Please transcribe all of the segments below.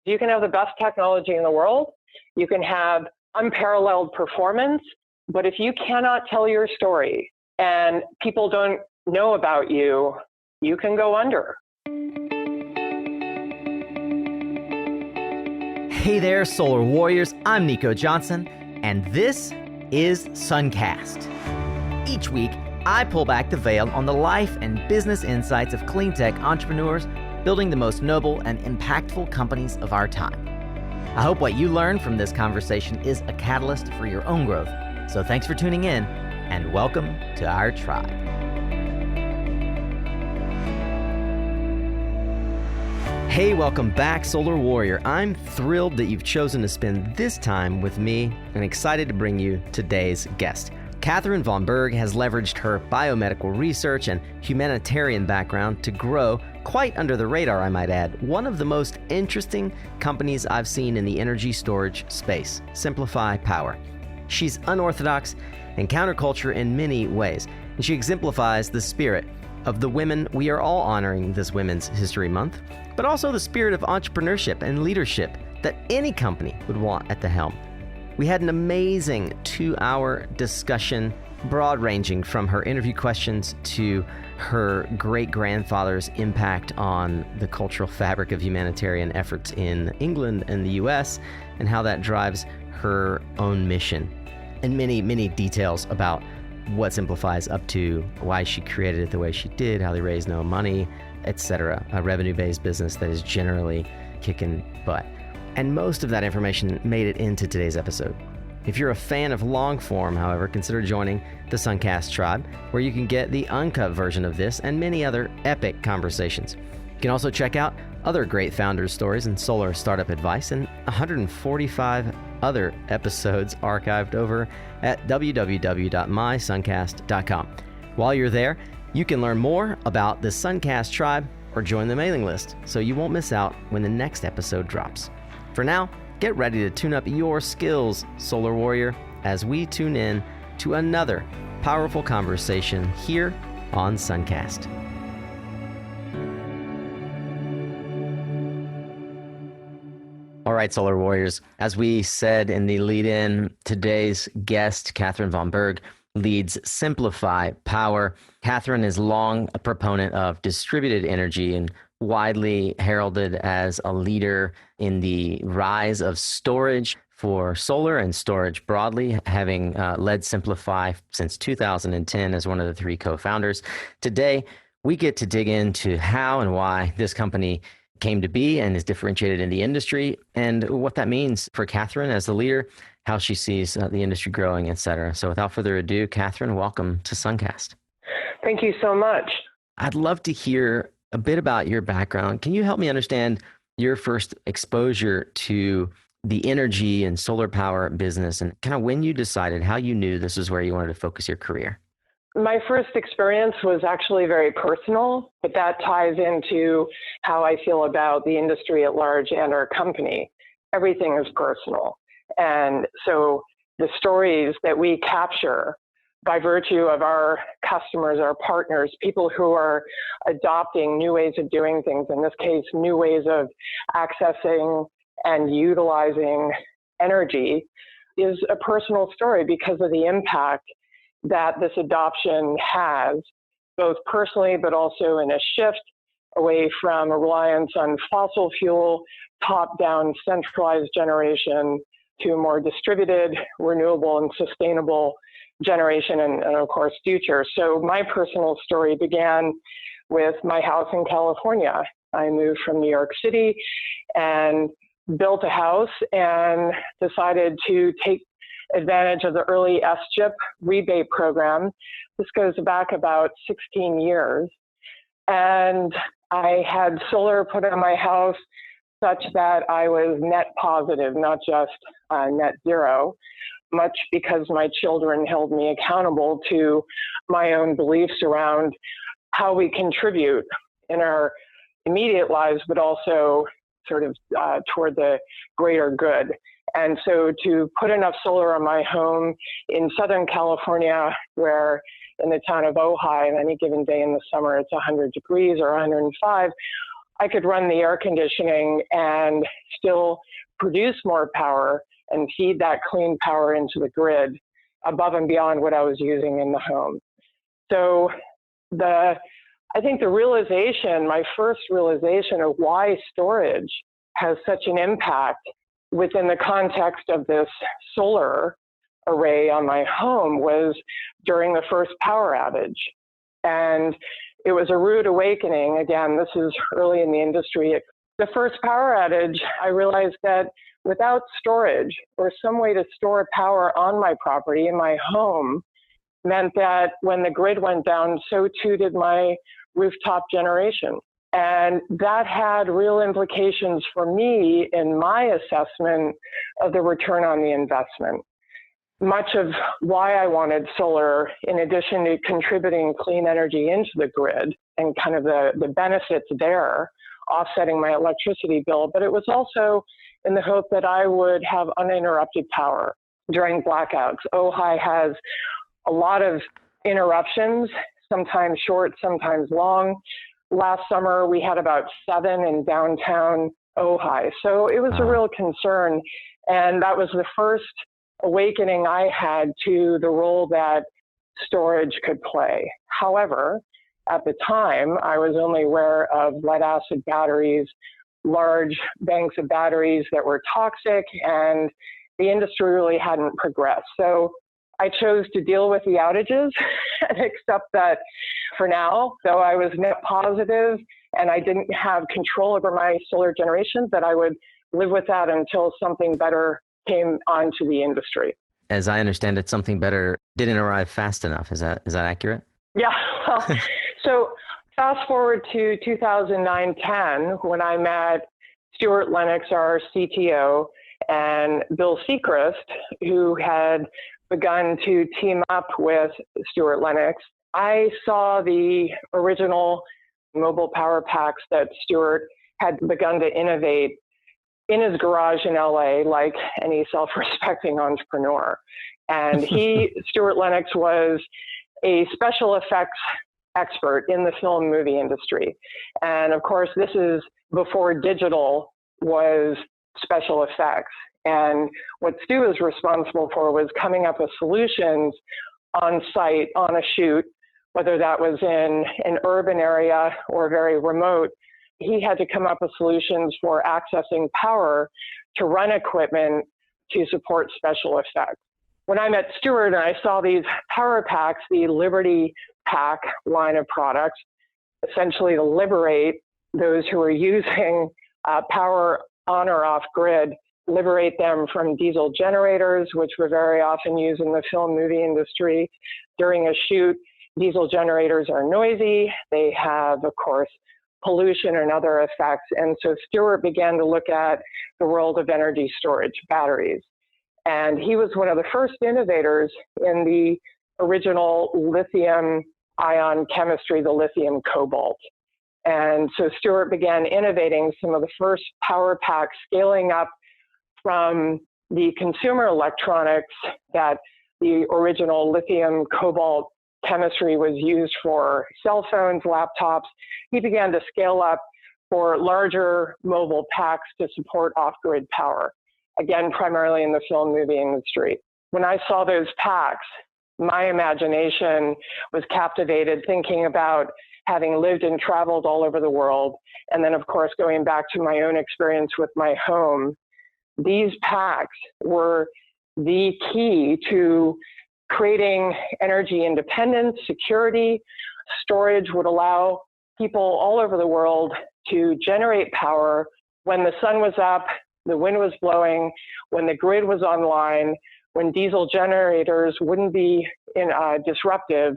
You can have the best technology in the world. You can have unparalleled performance. But if you cannot tell your story and people don't know about you, you can go under. Hey there, Solar Warriors. I'm Nico Johnson, and this is Suncast. Each week, I pull back the veil on the life and business insights of clean tech entrepreneurs building the most noble and impactful companies of our time. I hope what you learn from this conversation is a catalyst for your own growth. So thanks for tuning in, and welcome to our tribe. Hey, welcome back, Solar Warrior. I'm thrilled that you've chosen to spend this time with me and excited to bring you today's guest. Katharine Von Berg has leveraged her biomedical research and humanitarian background to grow, quite under the radar, I might add, one of the most interesting companies I've seen in the energy storage space, SimpliPhi Power. She's unorthodox and counterculture in many ways, and she exemplifies the spirit of the women we are all honoring this Women's History Month, but also the spirit of entrepreneurship and leadership that any company would want at the helm. We had an amazing 2-hour discussion, broad-ranging from her interview questions to her great-grandfather's impact on the cultural fabric of humanitarian efforts in England and the US, and how that drives her own mission, and many, many details about what SimpliPhi is up to, why she created it the way she did, how they raise no money, etc. A revenue-based business that is generally kicking butt. And most of that information made it into today's episode. If you're a fan of long form, however, consider joining the Suncast tribe, where you can get the uncut version of this and many other epic conversations. You can also check out other great founders' stories and solar startup advice, and 145 other episodes archived over at www.mysuncast.com. While you're there, you can learn more about the Suncast tribe or join the mailing list so you won't miss out when the next episode drops. For now, get ready to tune up your skills, Solar Warrior, as we tune in to another powerful conversation here on Suncast. All right, Solar Warriors, as we said in the lead-in, today's guest, Katharine Von Berg, leads SimpliPhi Power. Katharine is long a proponent of distributed energy and widely heralded as a leader in the rise of storage for solar and storage broadly, having led SimpliPhi since 2010 as one of the 3 co-founders. Today, we get to dig into how and why this company came to be and is differentiated in the industry, and what that means for Katharine as the leader, how she sees the industry growing, etc. So without further ado, Katharine, welcome to Suncast. Thank you so much. I'd love to hear a bit about your background. Can you help me understand your first exposure to the energy and solar power business, and kind of when you decided, how you knew this is where you wanted to focus your career? My first experience was actually very personal, but that ties into how I feel about the industry at large and our company. Everything is personal. And so the stories that we capture by virtue of our customers, our partners, people who are adopting new ways of doing things, in this case, new ways of accessing and utilizing energy, is a personal story because of the impact that this adoption has, both personally, but also in a shift away from a reliance on fossil fuel, top-down centralized generation to a more distributed, renewable, and sustainable generation and of course, future. So my personal story began with my house in California. I moved from New York City and built a house and decided to take advantage of the early SCHIP rebate program. This goes back about 16 years. And I had solar put on my house such that I was net positive, not just net zero, much because my children held me accountable to my own beliefs around how we contribute in our immediate lives, but also sort of toward the greater good. And so to put enough solar on my home in Southern California, where in the town of Ojai, on any given day in the summer, it's 100 degrees or 105, I could run the air conditioning and still produce more power and feed that clean power into the grid above and beyond what I was using in the home. So I think the realization, my first realization of why storage has such an impact within the context of this solar array on my home was during the first power outage. And it was a rude awakening. Again, this is early in the industry. The first power outage, I realized that without storage or some way to store power on my property in my home meant that when the grid went down, so too did my rooftop generation. And that had real implications for me in my assessment of the return on the investment. Much of why I wanted solar, in addition to contributing clean energy into the grid and kind of the benefits there, offsetting my electricity bill, but it was also in the hope that I would have uninterrupted power during blackouts. Ojai has a lot of interruptions, sometimes short, sometimes long. Last summer, we had about 7 in downtown Ojai. So it was a real concern. And that was the first awakening I had to the role that storage could play. However, at the time, I was only aware of lead acid batteries, large banks of batteries that were toxic, and the industry really hadn't progressed. So I chose to deal with the outages and accept that for now, though I was net positive and I didn't have control over my solar generation, that I would live with that until something better came onto the industry. As I understand it, something better didn't arrive fast enough. Is that accurate? Yeah. Well, so fast forward to 2009-10, when I met Stuart Lennox, our CTO, and Bill Sechrist, who had begun to team up with Stuart Lennox. I saw the original mobile power packs that Stuart had begun to innovate in his garage in LA, like any self-respecting entrepreneur. And Stuart Lennox, was a special effects expert in the film movie industry. And of course, this is before digital was special effects. And what Stu was responsible for was coming up with solutions on site, on a shoot, whether that was in an urban area or very remote. He had to come up with solutions for accessing power to run equipment to support special effects. When I met Stuart and I saw these power packs, the Liberty Pack line of products, essentially to liberate those who are using power on or off grid, liberate them from diesel generators, which were very often used in the film movie industry. During a shoot, diesel generators are noisy. They have, of course, pollution and other effects. And so Stuart began to look at the world of energy storage, batteries. And he was one of the first innovators in the original lithium ion chemistry, the lithium cobalt. And so Stuart began innovating some of the first power packs, scaling up from the consumer electronics that the original lithium cobalt chemistry was used for cell phones, laptops. He began to scale up for larger mobile packs to support off-grid power, again, primarily in the film movie industry. When I saw those packs, my imagination was captivated, thinking about having lived and traveled all over the world. And then, of course, going back to my own experience with my home, these packs were the key to creating energy independence, security. Storage would allow people all over the world to generate power when the sun was up, the wind was blowing, when the grid was online, when diesel generators wouldn't be disruptive,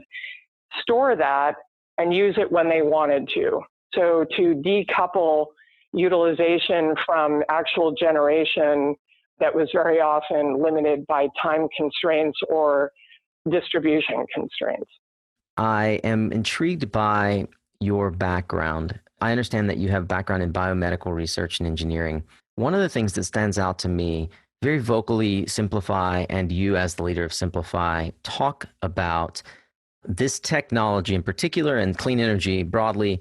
store that and use it when they wanted to. So to decouple utilization from actual generation that was very often limited by time constraints or distribution constraints. I am intrigued by your background. I understand that you have background in biomedical research and engineering. One of the things that stands out to me, very vocally, SimpliPhi and you as the leader of SimpliPhi talk about this technology in particular and clean energy broadly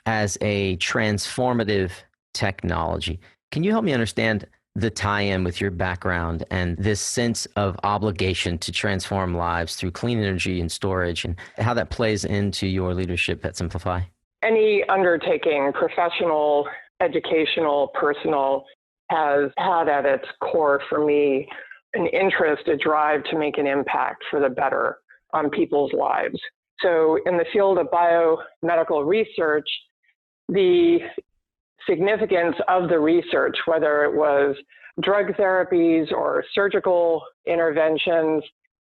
as a transformative technology. Can you help me understand the tie-in with your background and this sense of obligation to transform lives through clean energy and storage, and how that plays into your leadership at SimpliPhi? Any undertaking, professional, educational, personal, has had at its core for me an interest, a drive to make an impact for the better on people's lives. So in the field of biomedical research, the significance of the research, whether it was drug therapies or surgical interventions,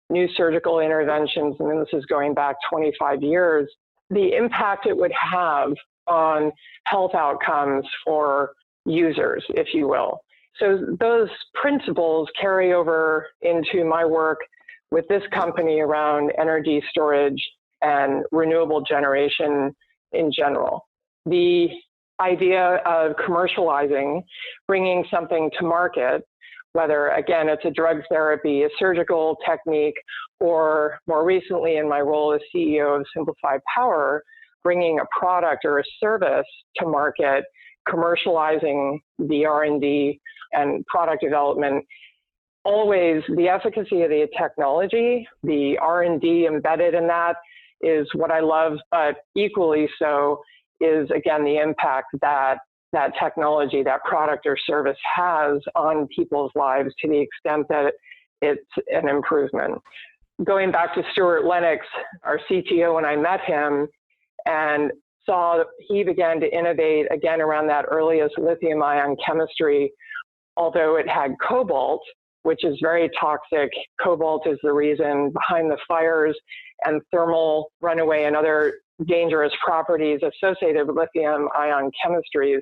new surgical interventions, and this is going back 25 years, the impact it would have on health outcomes for users, if you will. So those principles carry over into my work with this company around energy storage and renewable generation in general. The idea of commercializing, bringing something to market, whether, again, it's a drug therapy, a surgical technique, or more recently in my role as CEO of SimpliPhi Power, bringing a product or a service to market, commercializing the R&D and product development. Always the efficacy of the technology, the R&D embedded in that is what I love, but equally so is, again, the impact that that technology, that product or service has on people's lives to the extent that it's an improvement. Going back to Stuart Lennox, our CTO, when I met him and saw he began to innovate again around that earliest lithium ion chemistry, although it had cobalt, which is very toxic. Cobalt is the reason behind the fires and thermal runaway and other dangerous properties associated with lithium ion chemistries.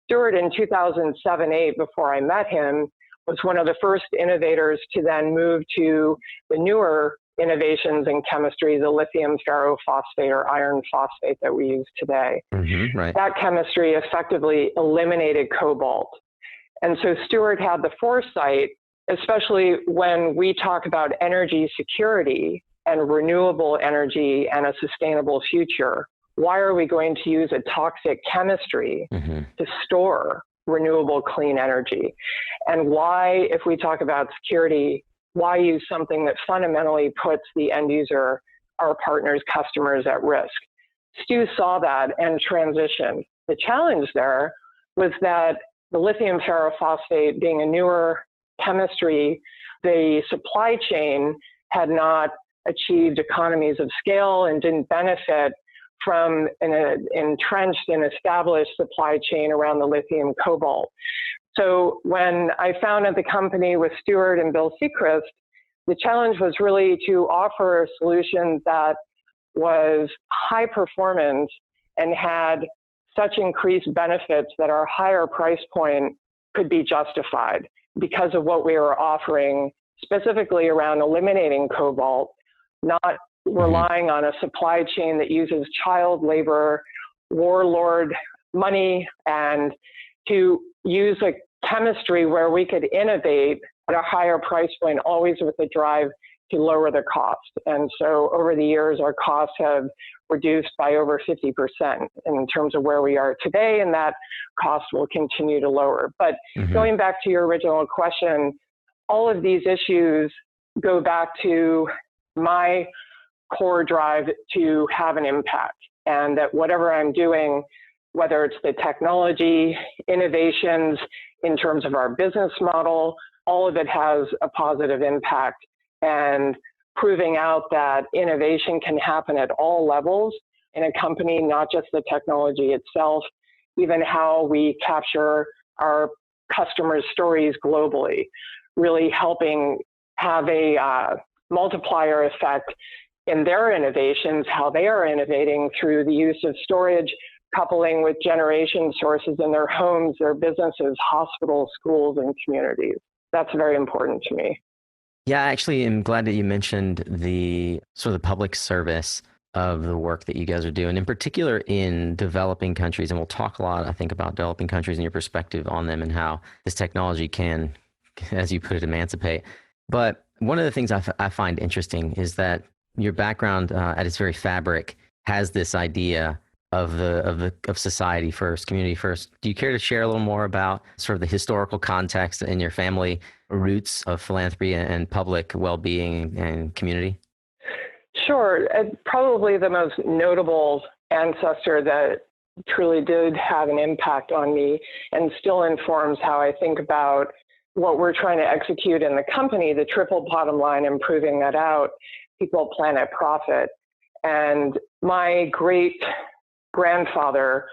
Stuart in 2007-8, before I met him, was one of the first innovators to then move to the newer innovations in chemistry, the lithium ferrophosphate or iron phosphate that we use today. Right. That chemistry effectively eliminated cobalt. And so Stuart had the foresight, especially when we talk about energy security and renewable energy and a sustainable future. Why are we going to use a toxic chemistry to store renewable clean energy? And why, if we talk about security, why use something that fundamentally puts the end user, our partners, customers at risk? Stu saw that and transitioned. The challenge there was that the lithium ferrophosphate being a newer chemistry, the supply chain had not achieved economies of scale and didn't benefit from an entrenched and established supply chain around the lithium cobalt. So when I founded the company with Stuart and Bill Sechrist, the challenge was really to offer a solution that was high performance and had such increased benefits that our higher price point could be justified because of what we were offering, specifically around eliminating cobalt, not relying on a supply chain that uses child labor, warlord money, and to use a chemistry where we could innovate at a higher price point, always with the drive to lower the cost. And so over the years, our costs have reduced by over 50% in terms of where we are today, and that cost will continue to lower. But going back to your original question, all of these issues go back to my core drive to have an impact, and that whatever I'm doing, whether it's the technology, innovations in terms of our business model, all of it has a positive impact, and proving out that innovation can happen at all levels in a company, not just the technology itself, even how we capture our customers' stories globally, really helping have a multiplier effect in their innovations, how they are innovating through the use of storage, coupling with generation sources in their homes, their businesses, hospitals, schools, and communities. That's very important to me. Yeah, I actually am glad that you mentioned the sort of the public service of the work that you guys are doing, in particular in developing countries. And we'll talk a lot, I think, about developing countries and your perspective on them and how this technology can, as you put it, emancipate. But one of the things I find interesting is that your background at its very fabric has this idea of society first, community first. Do you care to share a little more about sort of the historical context and your family roots of philanthropy and public well-being and community? Sure. Probably the most notable ancestor that truly did have an impact on me and still informs how I think about what we're trying to execute in the company, the triple bottom line, improving that out, people, planet, profit. And my great grandfather,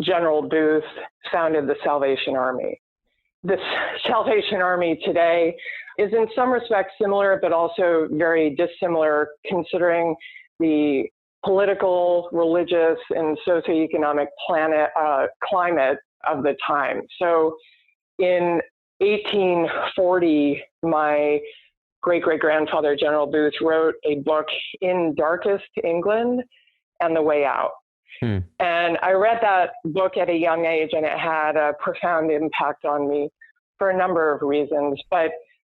General Booth, founded the Salvation Army. This Salvation Army today is in some respects similar, but also very dissimilar, considering the political, religious, and socioeconomic climate of the time. So in 1840, my great-great-grandfather, General Booth, wrote a book, In Darkest England and the Way Out. And I read that book at a young age, and it had a profound impact on me for a number of reasons. But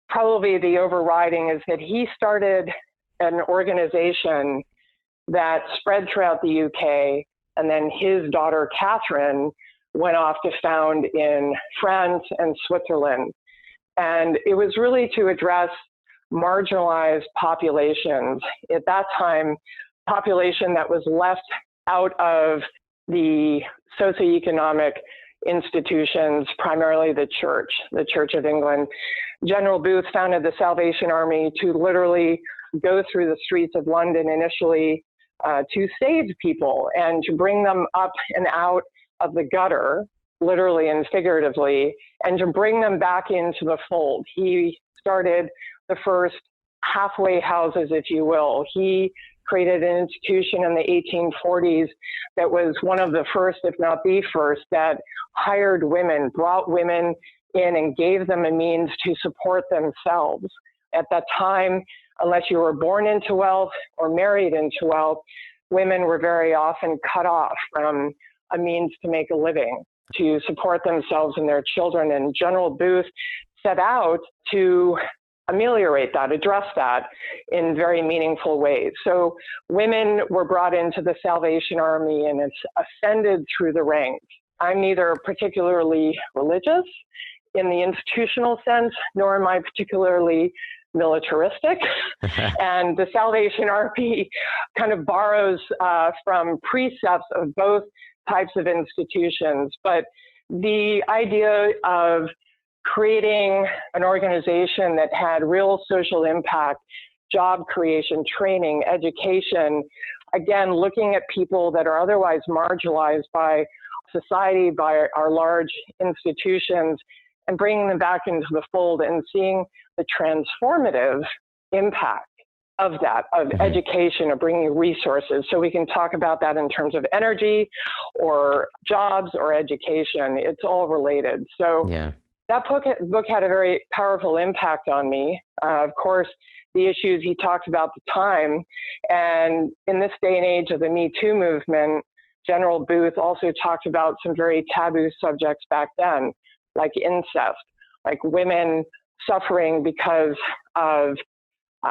probably the overriding is that he started an organization that spread throughout the UK, and then his daughter, Katharine, went off to found in France and Switzerland. And it was really to address marginalized populations. At that time, population that was left out of the socioeconomic institutions, primarily the Church of England. General Booth founded the Salvation Army to literally go through the streets of London initially to save people and to bring them up and out of the gutter, literally and figuratively, and to bring them back into the fold. He started the first halfway houses, if you will. He created an institution in the 1840s that was one of the first, if not the first, that hired women, brought women in and gave them a means to support themselves. At that time, unless you were born into wealth or married into wealth, women were very often cut off from a means to make a living, to support themselves and their children. And General Booth set out to ameliorate that, address that in very meaningful ways. So women were brought into the Salvation Army and it's ascended through the ranks. I'm neither particularly religious in the institutional sense, nor am I particularly militaristic. And the Salvation Army kind of borrows from precepts of both types of institutions. But the idea of creating an organization that had real social impact, job creation, training, education, again, looking at people that are otherwise marginalized by society, by our large institutions, and bringing them back into the fold and seeing the transformative impact of that, of education, of bringing resources. So we can talk about that in terms of energy or jobs or education. It's all related. So that book had a very powerful impact on me. Of course, the issues he talked about at the time. And in this day and age of the Me Too movement, General Booth also talked about some very taboo subjects back then, like incest, like women suffering because of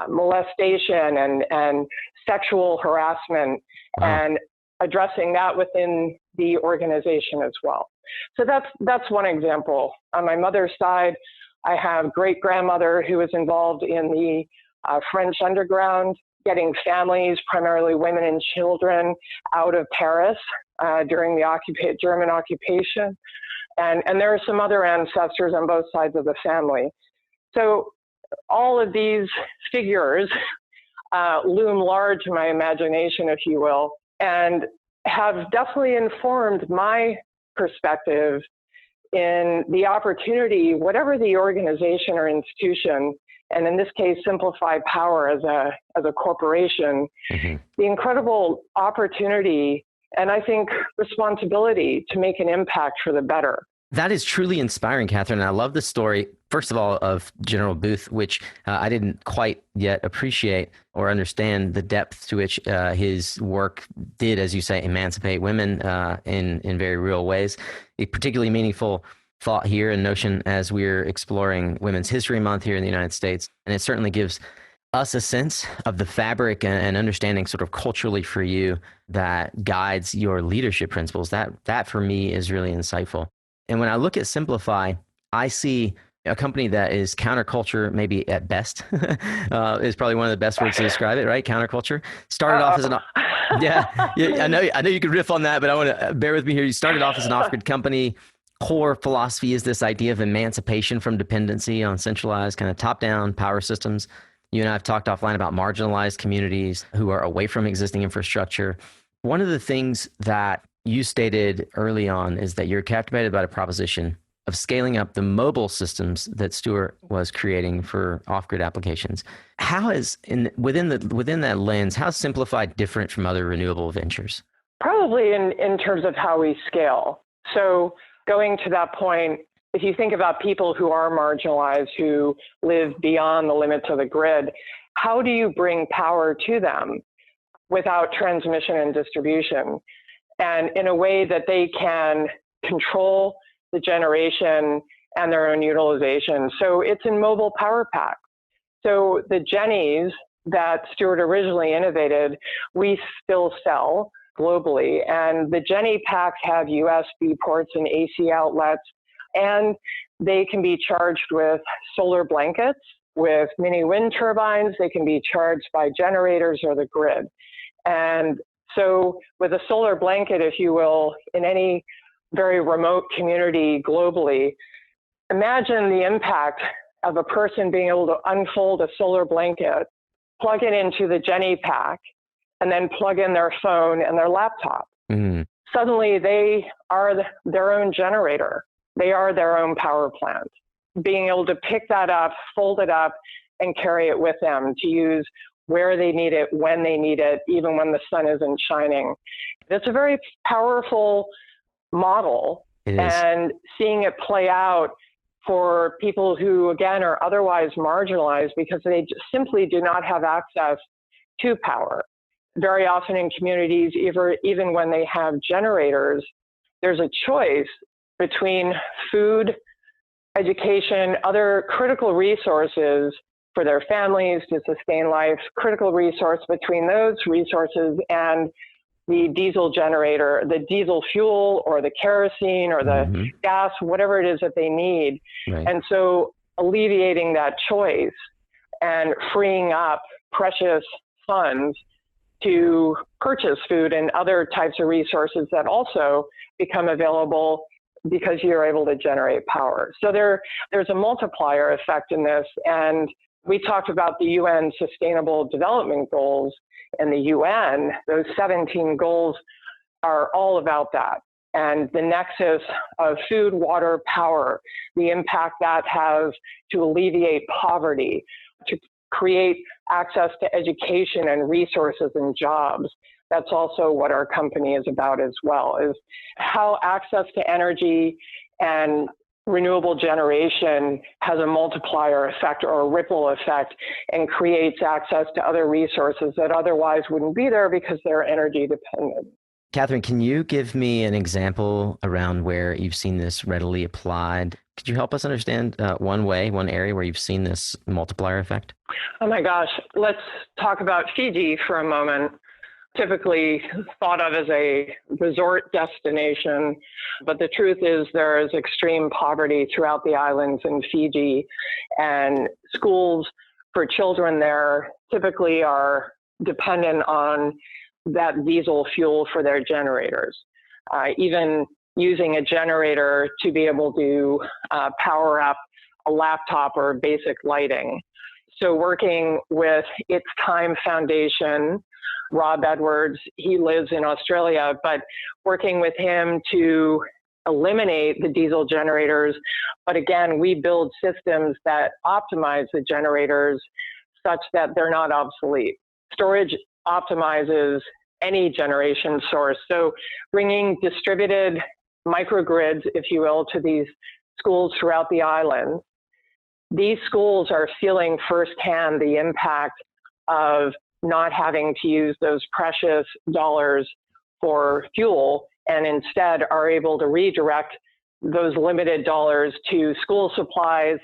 molestation and sexual harassment, and addressing that within the organization as well. So that's one example. On my mother's side, I have great-grandmother who was involved in the French underground, getting families, primarily women and children, out of Paris during the German occupation. And there are some other ancestors on both sides of the family. So all of these figures loom large in my imagination, if you will, and have definitely informed my perspective in the opportunity, whatever the organization or institution, and in this case, SimpliPhi Power as a corporation, the incredible opportunity and I think responsibility to make an impact for the better. That is truly inspiring, Katharine. I love the story, first of all, of General Booth, which I didn't quite yet appreciate or understand the depth to which his work did, as you say, emancipate women in very real ways. A particularly meaningful thought here and notion as we're exploring Women's History Month here in the United States. And it certainly gives us a sense of the fabric and understanding sort of culturally for you that guides your leadership principles. That for me is really insightful. And when I look at SimpliPhi, I see a company that is counterculture, maybe at best, is probably one of the best words to describe it, right? Counterculture. Started off as an yeah. I know you could riff on that, but I want to bear with me here. You started off as an off-grid company. Core philosophy is this idea of emancipation from dependency on centralized kind of top-down power systems. You and I have talked offline about marginalized communities who are away from existing infrastructure. One of the things that you stated early on is that you're captivated by the proposition of scaling up the mobile systems that Stuart was creating for off-grid applications. How is within that lens, how is SimpliPhi different from other renewable ventures? Probably in terms of how we scale. So going to that point, if you think about people who are marginalized, who live beyond the limits of the grid, how do you bring power to them without transmission and distribution, and in a way that they can control the generation and their own utilization? So it's in mobile power packs. So the Jennies that Stuart originally innovated, we still sell globally. And the Jenny packs have USB ports and AC outlets, and they can be charged with solar blankets, with mini wind turbines. They can be charged by generators or the grid. And so with a solar blanket, if you will, in any very remote community globally, imagine the impact of a person being able to unfold a solar blanket, plug it into the Jenny pack, and then plug in their phone and their laptop. Mm-hmm. Suddenly they are their own generator. They are their own power plant. Being able to pick that up, fold it up, and carry it with them to use where they need it, when they need it, even when the sun isn't shining. It's a very powerful model, and seeing it play out for people who, again, are otherwise marginalized because they simply do not have access to power. Very often in communities, even when they have generators, there's a choice between food, education, other critical resources for their families to sustain life, critical resource between those resources and the diesel generator, the diesel fuel or the kerosene or the gas, whatever it is that they need. Right. And so alleviating that choice and freeing up precious funds to purchase food and other types of resources that also become available because you're able to generate power. So there's a multiplier effect in this. And we talked about the UN Sustainable Development Goals, and the UN, those 17 goals are all about that. And the nexus of food, water, power, the impact that has to alleviate poverty, to create access to education and resources and jobs. That's also what our company is about as well, is how access to energy and renewable generation has a multiplier effect or a ripple effect and creates access to other resources that otherwise wouldn't be there because they're energy dependent. Katharine, can you give me an example around where you've seen this readily applied? Could you help us understand one area where you've seen this multiplier effect? Oh my gosh, let's talk about Fiji for a moment. Typically thought of as a resort destination, but the truth is there is extreme poverty throughout the islands in Fiji, and schools for children there typically are dependent on that diesel fuel for their generators. Even using a generator to be able to power up a laptop or basic lighting. So working with It's Time Foundation, Rob Edwards, he lives in Australia, but working with him to eliminate the diesel generators. But again, we build systems that optimize the generators such that they're not obsolete. Storage optimizes any generation source. So bringing distributed microgrids, if you will, to these schools throughout the island. These schools are feeling firsthand the impact of not having to use those precious dollars for fuel, and instead are able to redirect those limited dollars to school supplies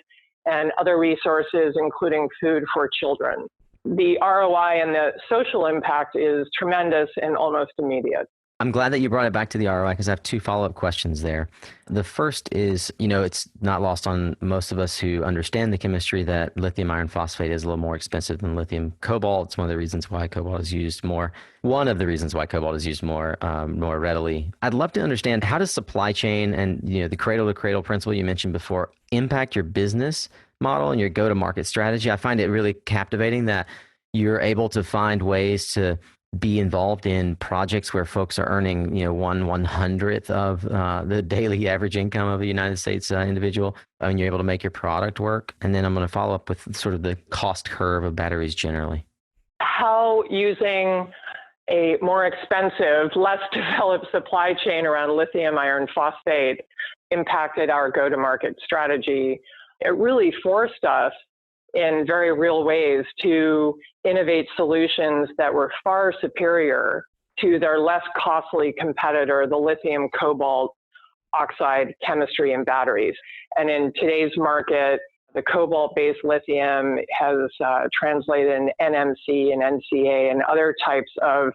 and other resources, including food for children. the ROI and the social impact is tremendous and almost immediate. I'm glad that you brought it back to the ROI because I have two follow-up questions there. The first is, it's not lost on most of us who understand the chemistry that lithium iron phosphate is a little more expensive than lithium cobalt. It's one of the reasons why cobalt is used more. One of the reasons why cobalt is used more readily. I'd love to understand, how does supply chain and the cradle-to-cradle principle you mentioned before impact your business model and your go-to-market strategy? I find it really captivating that you're able to find ways to be involved in projects where folks are earning, 1/100th of the daily average income of a United States individual, and you're able to make your product work. And then I'm going to follow up with sort of the cost curve of batteries generally. How using a more expensive, less developed supply chain around lithium iron phosphate impacted our go-to-market strategy. It really forced us in very real ways to innovate solutions that were far superior to their less costly competitor, the lithium cobalt oxide chemistry in batteries. And in today's market, the cobalt-based lithium has translated in NMC and NCA and other types of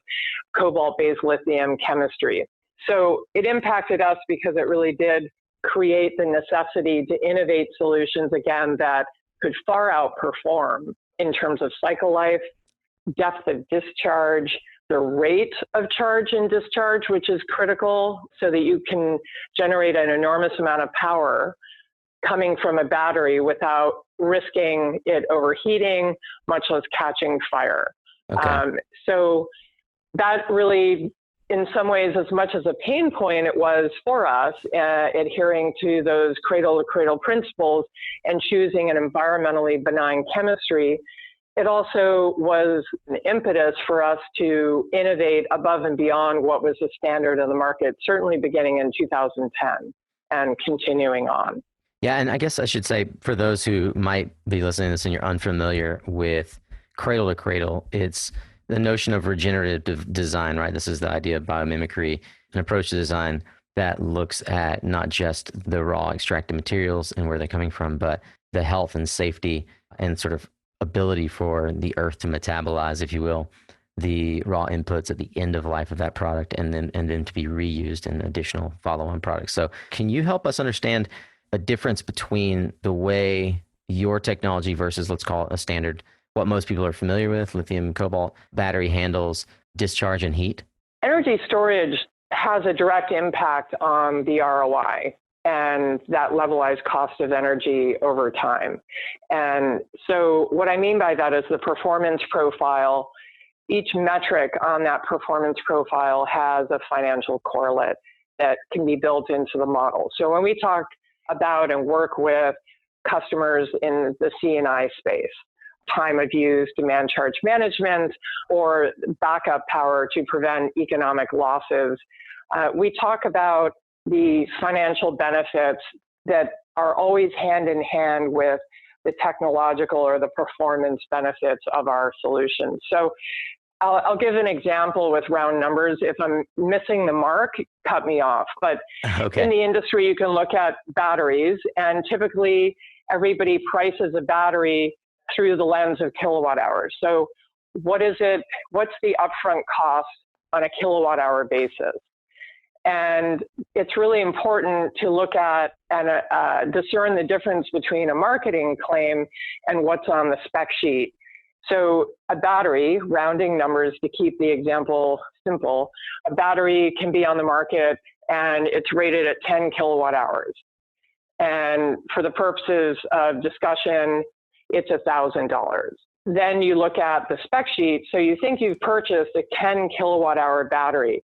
cobalt-based lithium chemistry. So it impacted us because it really did create the necessity to innovate solutions, again, that could far outperform in terms of cycle life, depth of discharge, the rate of charge and discharge, which is critical so that you can generate an enormous amount of power coming from a battery without risking it overheating, much less catching fire. Okay. So that really, in some ways, as much as a pain point it was for us, adhering to those cradle-to-cradle principles and choosing an environmentally benign chemistry, it also was an impetus for us to innovate above and beyond what was the standard of the market, certainly beginning in 2010 and continuing on. Yeah, and I guess I should say, for those who might be listening to this and you're unfamiliar with cradle-to-cradle, it's the notion of regenerative design, right? This is the idea of biomimicry, an approach to design that looks at not just the raw extracted materials and where they're coming from, but the health and safety and sort of ability for the earth to metabolize, if you will, the raw inputs at the end of life of that product and then to be reused in additional follow-on products. So can you help us understand a difference between the way your technology versus, let's call it a standard, what most people are familiar with, lithium cobalt battery handles discharge and heat? Energy storage has a direct impact on the ROI and that levelized cost of energy over time. And so what I mean by that is the performance profile. Each metric on that performance profile has a financial correlate that can be built into the model. So when we talk about and work with customers in the C&I space, time of use, demand charge management, or backup power to prevent economic losses, we talk about the financial benefits that are always hand in hand with the technological or the performance benefits of our solutions. So I'll give an example with round numbers. If I'm missing the mark, cut me off. But Okay. In the industry, you can look at batteries, and typically everybody prices a battery through the lens of kilowatt hours. So what's the upfront cost on a kilowatt hour basis? And it's really important to look at and discern the difference between a marketing claim and what's on the spec sheet. So a battery, rounding numbers to keep the example simple, a battery can be on the market and it's rated at 10 kilowatt hours. And for the purposes of discussion, it's $1,000. Then you look at the spec sheet. So you think you've purchased a 10 kilowatt hour battery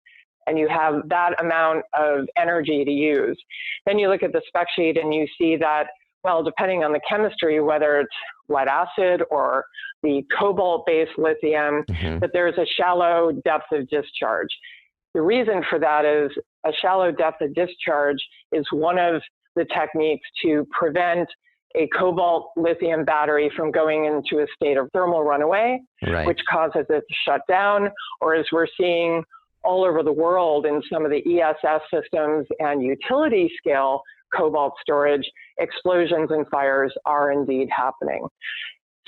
and you have that amount of energy to use. Then you look at the spec sheet and you see that, well, depending on the chemistry, whether it's lead acid or the cobalt-based lithium, that there's a shallow depth of discharge. The reason for that is a shallow depth of discharge is one of the techniques to prevent a cobalt lithium battery from going into a state of thermal runaway, Right. which causes it to shut down, or as we're seeing all over the world in some of the ESS systems and utility scale cobalt storage, explosions and fires are indeed happening.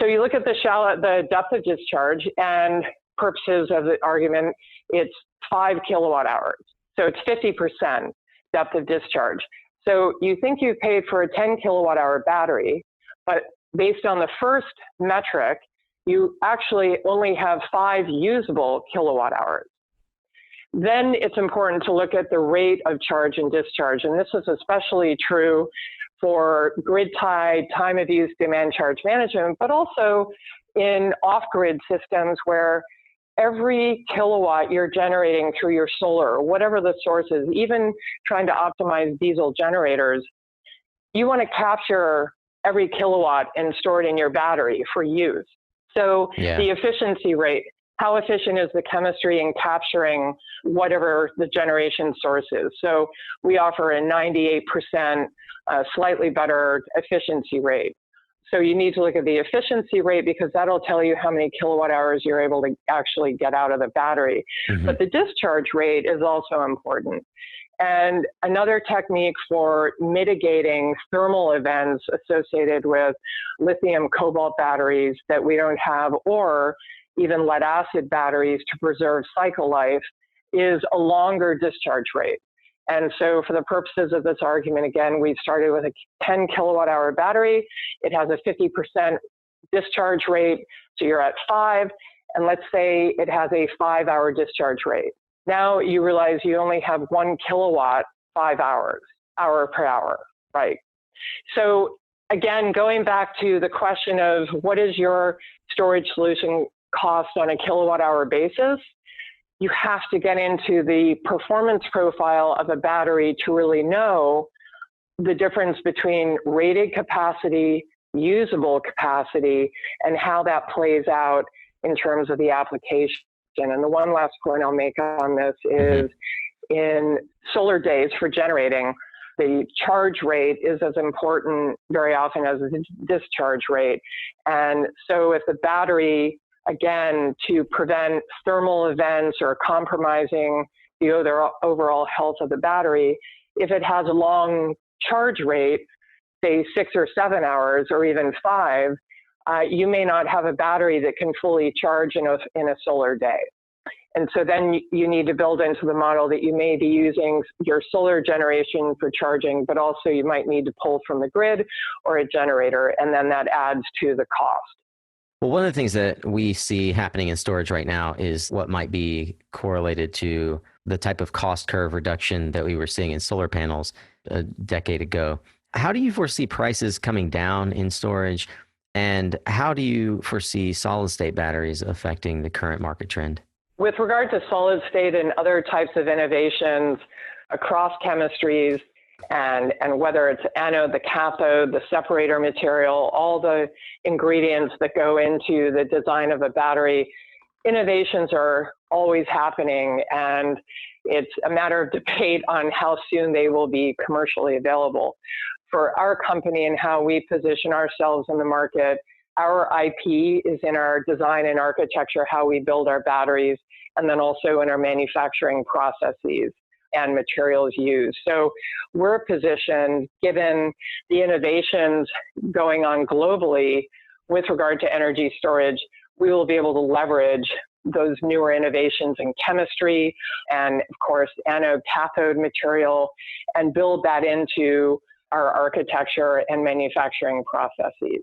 So you look at the depth of discharge, and purposes of the argument, it's 5 kilowatt hours. So it's 50% depth of discharge. So you think you paid for a 10 kilowatt hour battery, but based on the first metric, you actually only have 5 usable kilowatt hours. Then it's important to look at the rate of charge and discharge. And this is especially true for grid-tied, time of use, demand charge management, but also in off-grid systems where every kilowatt you're generating through your solar, or whatever the source is, even trying to optimize diesel generators, you want to capture every kilowatt and store it in your battery for use. So the efficiency rate, how efficient is the chemistry in capturing whatever the generation source is? So we offer a 98%, slightly better efficiency rate. So you need to look at the efficiency rate because that'll tell you how many kilowatt hours you're able to actually get out of the battery. But the discharge rate is also important. And another technique for mitigating thermal events associated with lithium cobalt batteries that we don't have, or even lead acid batteries to preserve cycle life, is a longer discharge rate. And so for the purposes of this argument, again, we started with a 10 kilowatt hour battery. It has a 50% discharge rate, so you're at 5. And let's say it has a 5-hour discharge rate. Now you realize you only have 1 kilowatt, 5 hours, hour per hour, right? So again, going back to the question of what is your storage solution cost on a kilowatt hour basis, you have to get into the performance profile of a battery to really know the difference between rated capacity, usable capacity, and how that plays out in terms of the application. And the one last point I'll make on this is in solar days for generating, the charge rate is as important very often as the discharge rate. And so if the battery, again, to prevent thermal events or compromising the overall health of the battery, if it has a long charge rate, say 6 or 7 hours or even 5, you may not have a battery that can fully charge in a solar day. And so then you need to build into the model that you may be using your solar generation for charging, but also you might need to pull from the grid or a generator, and then that adds to the cost. Well, one of the things that we see happening in storage right now is what might be correlated to the type of cost curve reduction that we were seeing in solar panels a decade ago. How do you foresee prices coming down in storage, and how do you foresee solid-state batteries affecting the current market trend? With regard to solid state and other types of innovations across chemistries, and whether it's anode, the cathode, the separator material, all the ingredients that go into the design of a battery, innovations are always happening, and it's a matter of debate on how soon they will be commercially available. For our company and how we position ourselves in the market, our IP is in our design and architecture, how we build our batteries, and then also in our manufacturing processes and materials used. So we're positioned, given the innovations going on globally with regard to energy storage, we will be able to leverage those newer innovations in chemistry and, of course, anode cathode material, and build that into our architecture and manufacturing processes.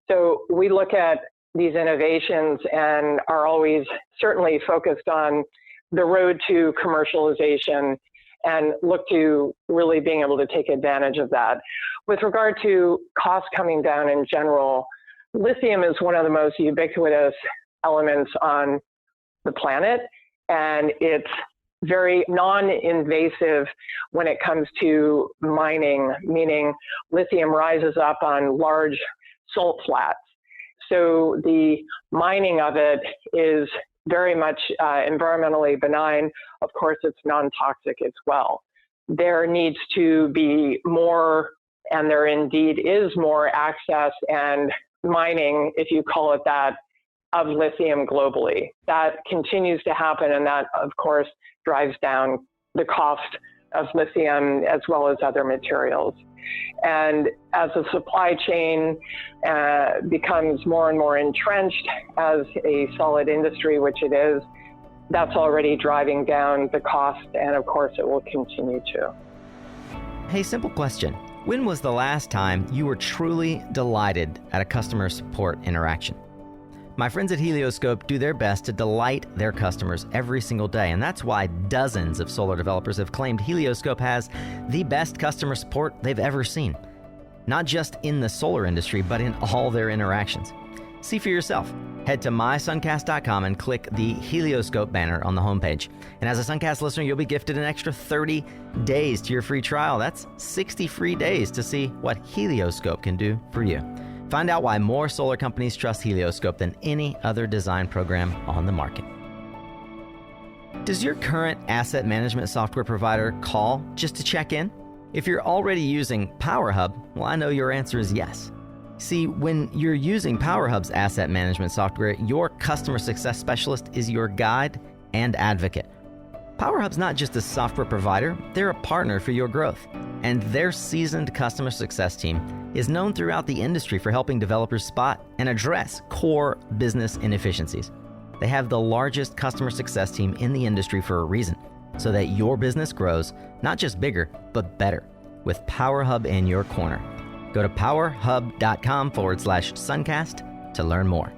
So we look at these innovations and are always certainly focused on the road to commercialization and look to really being able to take advantage of that. With regard to costs coming down in general, lithium is one of the most ubiquitous elements on the planet, and it's very non-invasive when it comes to mining, meaning lithium rises up on large salt flats. So the mining of it is very much environmentally benign. Of course, it's non-toxic as well. There needs to be more, and there indeed is more access and mining, if you call it that, of lithium globally. That continues to happen, and that, of course, drives down the cost of lithium as well as other materials. And as the supply chain becomes more and more entrenched as a solid industry, which it is, that's already driving down the cost, and of course it will continue to. Hey, simple question. When was the last time you were truly delighted at a customer support interaction? My friends at Helioscope do their best to delight their customers every single day, and that's why dozens of solar developers have claimed Helioscope has the best customer support they've ever seen. Not just in the solar industry, but in all their interactions. See for yourself. Head to mysuncast.com and click the Helioscope banner on the homepage. And as a Suncast listener, you'll be gifted an extra 30 days to your free trial. That's 60 free days to see what Helioscope can do for you. Find out why more solar companies trust Helioscope than any other design program on the market. Does your current asset management software provider call just to check in? If you're already using PowerHub, well, I know your answer is yes. See, when you're using PowerHub's asset management software, your customer success specialist is your guide and advocate. PowerHub's not just a software provider, they're a partner for your growth. And their seasoned customer success team is known throughout the industry for helping developers spot and address core business inefficiencies. They have the largest customer success team in the industry for a reason, so that your business grows not just bigger, but better, with PowerHub in your corner. Go to powerhub.com/Suncast to learn more.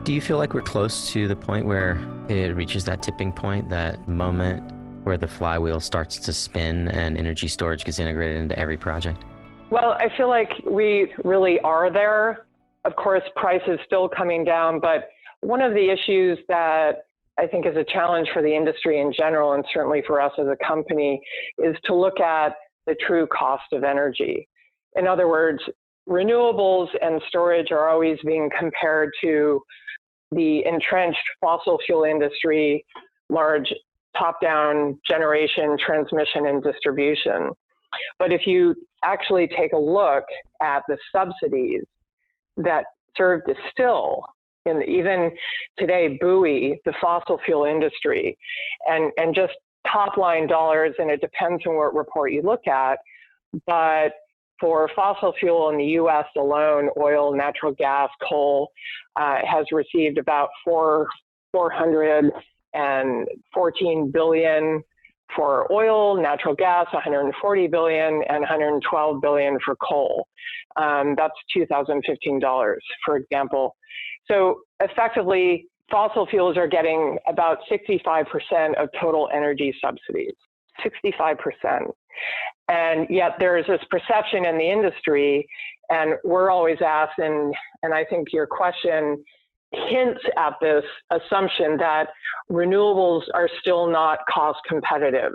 Do you feel like we're close to the point where it reaches that tipping point, that moment where the flywheel starts to spin and energy storage gets integrated into every project? Well, I feel like we really are there. Of course, price is still coming down, but one of the issues that I think is a challenge for the industry in general, and certainly for us as a company, is to look at the true cost of energy. In other words, renewables and storage are always being compared to the entrenched fossil fuel industry, large top-down generation, transmission, and distribution. But if you actually take a look at the subsidies that serve to still, in even today, buoy the fossil fuel industry, and just top-line dollars, and it depends on what report you look at, but for fossil fuel in the U.S. alone, oil, natural gas, coal, has received about $414 billion for oil, natural gas, $140 billion, and $112 billion for coal. That's 2015 dollars, for example. So effectively, fossil fuels are getting about 65% of total energy subsidies, 65%. And yet there is this perception in the industry, and we're always asked, and I think your question hints at this assumption that renewables are still not cost competitive.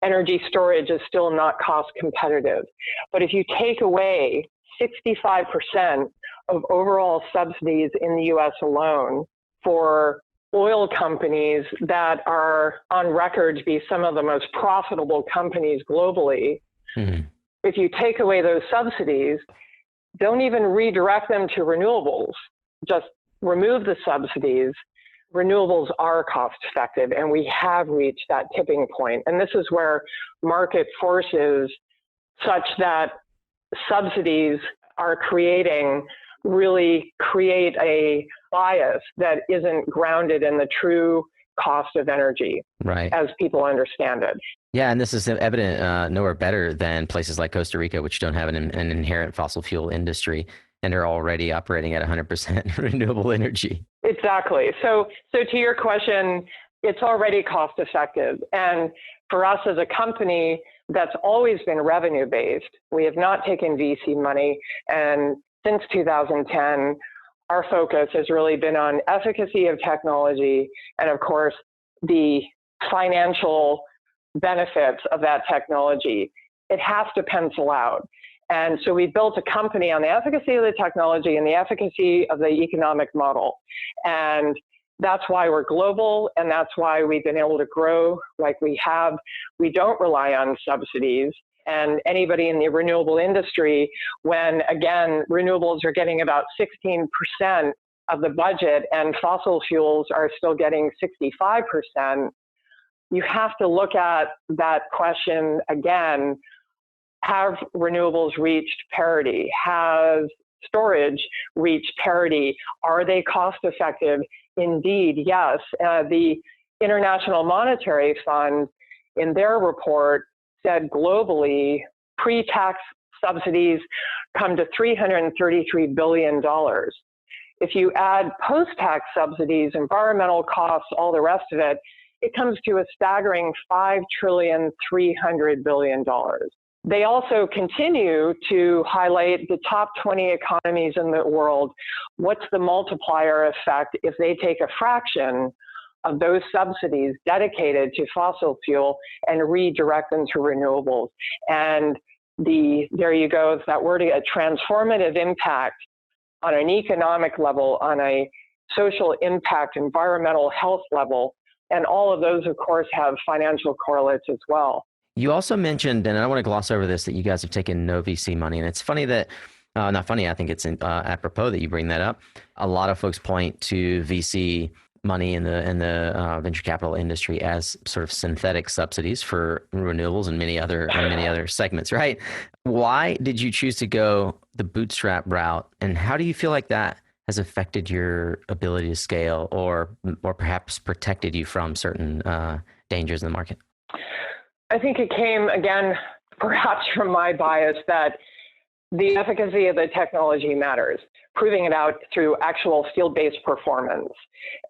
Energy storage is still not cost competitive. But if you take away 65% of overall subsidies in the US alone for oil companies that are on record to be some of the most profitable companies globally, if you take away those subsidies, don't even redirect them to renewables, just remove the subsidies, renewables are cost effective, and we have reached that tipping point. And this is where market forces such that subsidies are really create a bias that isn't grounded in the true cost of energy, right, as people understand it. Yeah, and this is evident nowhere better than places like Costa Rica, which don't have an inherent fossil fuel industry and are already operating at 100% renewable energy. Exactly. So to your question, it's already cost effective. And for us as a company that's always been revenue based, we have not taken VC money. And since 2010, our focus has really been on efficacy of technology and, of course, the financial benefits of that technology. It has to pencil out. And so we built a company on the efficacy of the technology and the efficacy of the economic model. And that's why we're global, and that's why we've been able to grow like we have. We don't rely on subsidies. And anybody in the renewable industry, when, again, renewables are getting about 16% of the budget and fossil fuels are still getting 65%, you have to look at that question again. Have renewables reached parity? Has storage reached parity? Are they cost effective? Indeed, yes. The International Monetary Fund, in their report, said globally, pre-tax subsidies come to $333 billion. If you add post-tax subsidies, environmental costs, all the rest of it, it comes to a staggering $5.3 trillion. They also continue to highlight the top 20 economies in the world. What's the multiplier effect if they take a fraction of those subsidies dedicated to fossil fuel and redirect them to renewables? And there you go, it's that word, a transformative impact on an economic level, on a social impact, environmental health level. And all of those, of course, have financial correlates as well. You also mentioned, and I don't want to gloss over this, that you guys have taken no VC money. And it's funny that, not funny, I think it's apropos that you bring that up. A lot of folks point to VC money in the venture capital industry as sort of synthetic subsidies for renewables and many other segments, right? Why did you choose to go the bootstrap route, and how do you feel like that has affected your ability to scale, or perhaps protected you from certain dangers in the market? I think it came, again, perhaps from my bias, that the efficacy of the technology matters, proving it out through actual field-based performance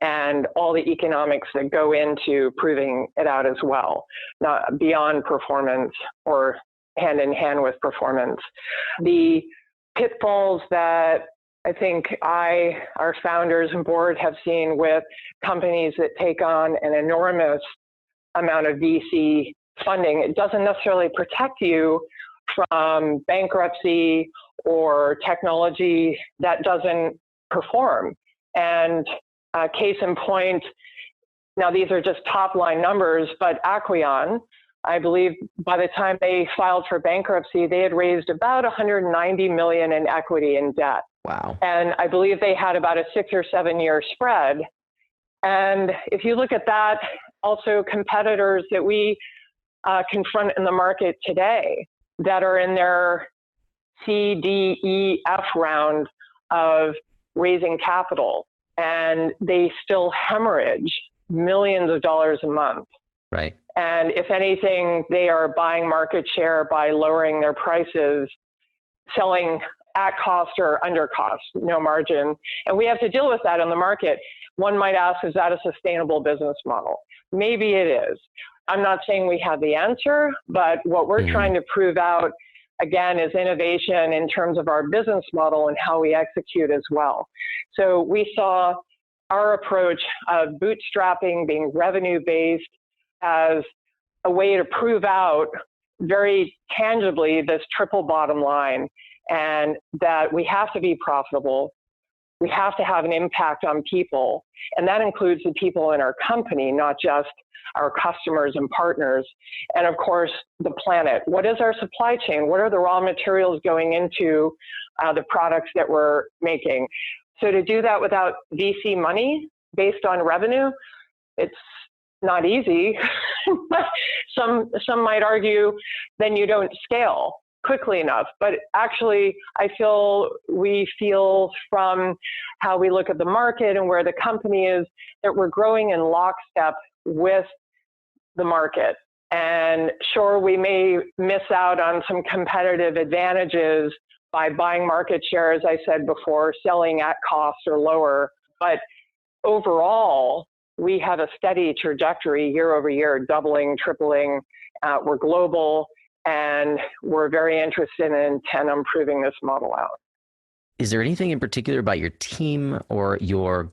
and all the economics that go into proving it out as well, not beyond performance or hand in hand with performance. The pitfalls that I think our founders and board have seen with companies that take on an enormous amount of VC funding, it doesn't necessarily protect you from bankruptcy or technology that doesn't perform. And case in point, now these are just top line numbers, but Acquion, I believe by the time they filed for bankruptcy, they had raised about $190 million in equity and debt. Wow. And I believe they had about a 6 or 7 year spread. And if you look at that, also competitors that we confront in the market today that are in their C, D, E, F round of raising capital, and they still hemorrhage millions of dollars a month. Right. And if anything, they are buying market share by lowering their prices, selling at cost or under cost, no margin. And we have to deal with that in the market. One might ask, is that a sustainable business model? Maybe it is. I'm not saying we have the answer, but what we're trying to prove out, again, is innovation in terms of our business model and how we execute as well. So we saw our approach of bootstrapping, being revenue-based, as a way to prove out very tangibly this triple bottom line, and that we have to be profitable, we have to have an impact on people, and that includes the people in our company, not just our customers and partners, and of course, the planet. What is our supply chain? What are the raw materials going into the products that we're making? So to do that without VC money based on revenue, it's not easy. Some might argue then you don't scale quickly enough. But actually, we feel from how we look at the market and where the company is, that we're growing in lockstep with the market. And sure, we may miss out on some competitive advantages by buying market share, as I said before, selling at cost or lower. But overall, we have a steady trajectory year over year, doubling, tripling. We're global, and we're very interested and intent on proving this model out. Is there anything in particular about your team or your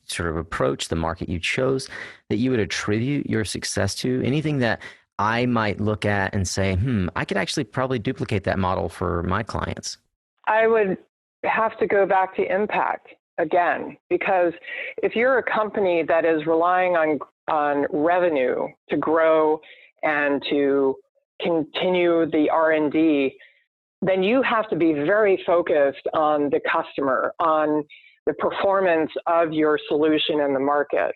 sort of approach, the market you chose, that you would attribute your success to? Anything that I might look at and say, I could actually probably duplicate that model for my clients? I would have to go back to impact again, because if you're a company that is relying on revenue to grow and to continue the R&D, then you have to be very focused on the customer, on the performance of your solution in the market.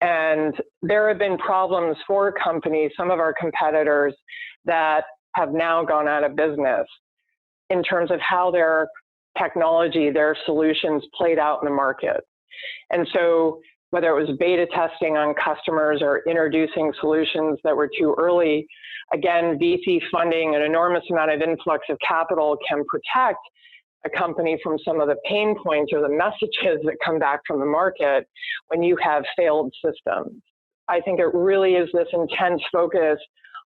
And there have been problems for companies, some of our competitors, that have now gone out of business in terms of how their technology, their solutions played out in the market. And so whether it was beta testing on customers or introducing solutions that were too early, again, VC funding, an enormous amount of influx of capital can protect a company from some of the pain points or the messages that come back from the market when you have failed systems. I think it really is this intense focus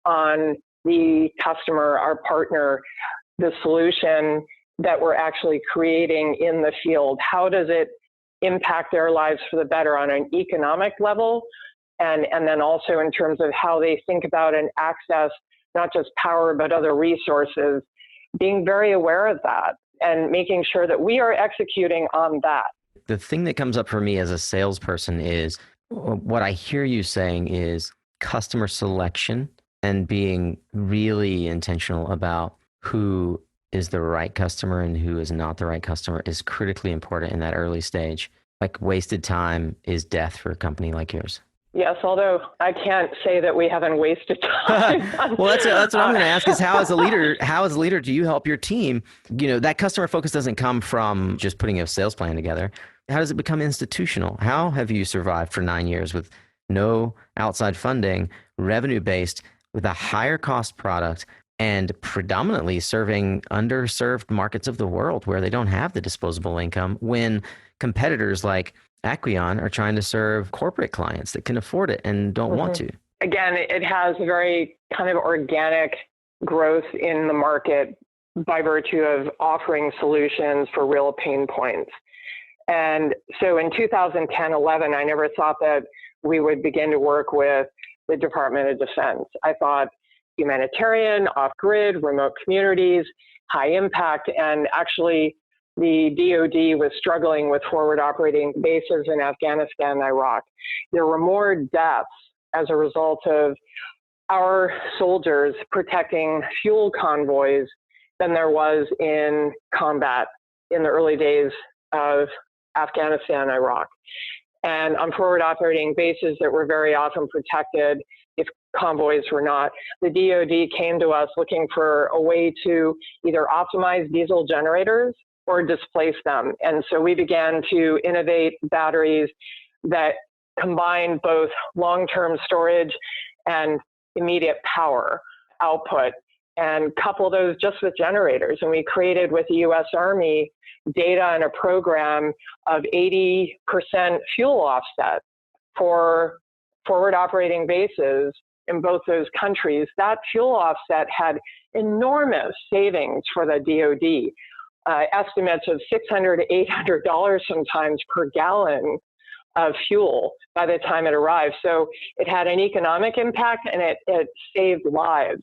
on the customer, our partner, the solution that we're actually creating in the field. How does it impact their lives for the better on an economic level? And then also in terms of how they think about and access not just power, but other resources, being very aware of that and making sure that we are executing on that. The thing that comes up for me as a salesperson is what I hear you saying is customer selection and being really intentional about who is the right customer and who is not the right customer is critically important in that early stage. Like wasted time is death for a company like yours. Yes, although I can't say that we haven't wasted time. Well, that's what I'm going to ask is how as a leader, do you help your team? You know, that customer focus doesn't come from just putting a sales plan together. How does it become institutional? How have you survived for 9 years with no outside funding, revenue-based, with a higher cost product and predominantly serving underserved markets of the world where they don't have the disposable income when competitors like Acquion are trying to serve corporate clients that can afford it and don't want to? Again, it has a very kind of organic growth in the market by virtue of offering solutions for real pain points. And so in 2010-11, I never thought that we would begin to work with the Department of Defense. I thought humanitarian, off-grid, remote communities, high impact, and actually the DoD was struggling with forward operating bases in Afghanistan and Iraq. There were more deaths as a result of our soldiers protecting fuel convoys than there was in combat in the early days of Afghanistan and Iraq. And on forward operating bases that were very often protected if convoys were not, the DoD came to us looking for a way to either optimize diesel generators or displace them. And so we began to innovate batteries that combined both long-term storage and immediate power output and couple those just with generators. And we created with the US Army data and a program of 80% fuel offset for forward operating bases in both those countries. That fuel offset had enormous savings for the DoD. Estimates of $600 to $800 sometimes per gallon of fuel by the time it arrived. So it had an economic impact and it saved lives.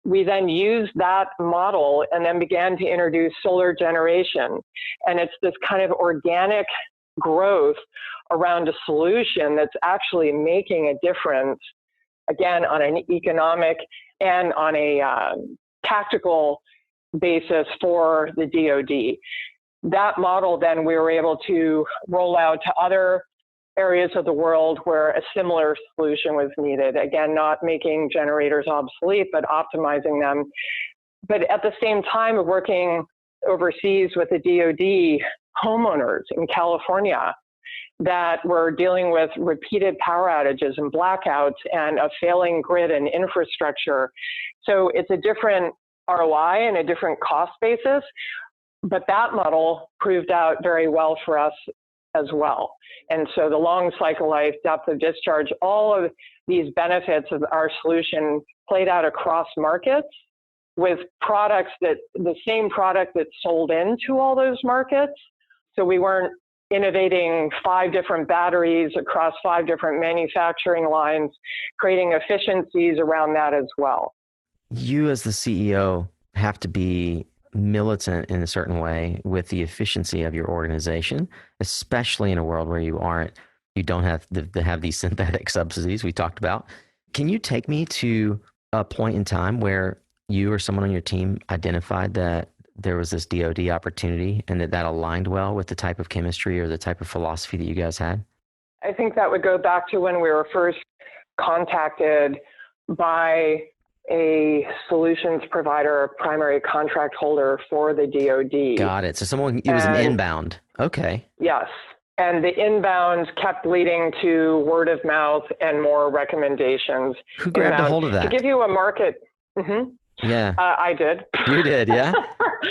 We then used that model and then began to introduce solar generation. And it's this kind of organic growth around a solution that's actually making a difference, again, on an economic and on a tactical basis for the DoD. That model then we were able to roll out to other areas of the world where a similar solution was needed. Again, not making generators obsolete, but optimizing them. But at the same time of working overseas with the DoD homeowners in California that were dealing with repeated power outages and blackouts and a failing grid and infrastructure. So it's a different ROI and a different cost basis, but that model proved out very well for us as well. And so the long cycle life, depth of discharge, all of these benefits of our solution played out across markets with products that the same product that sold into all those markets. So we weren't innovating 5 different batteries across 5 different manufacturing lines, creating efficiencies around that as well. You as the CEO have to be militant in a certain way with the efficiency of your organization, especially in a world where you don't have to have these synthetic subsidies we talked about. Can you take me to a point in time where you or someone on your team identified that there was this DoD opportunity and that aligned well with the type of chemistry or the type of philosophy that you guys had? I think that would go back to when we were first contacted by a solutions provider, primary contract holder for the DoD. Got it. So it was an inbound. Okay. Yes. And the inbound kept leading to word of mouth and more recommendations. Who grabbed a hold of that? To give you a market. Yeah. I did. You did, yeah?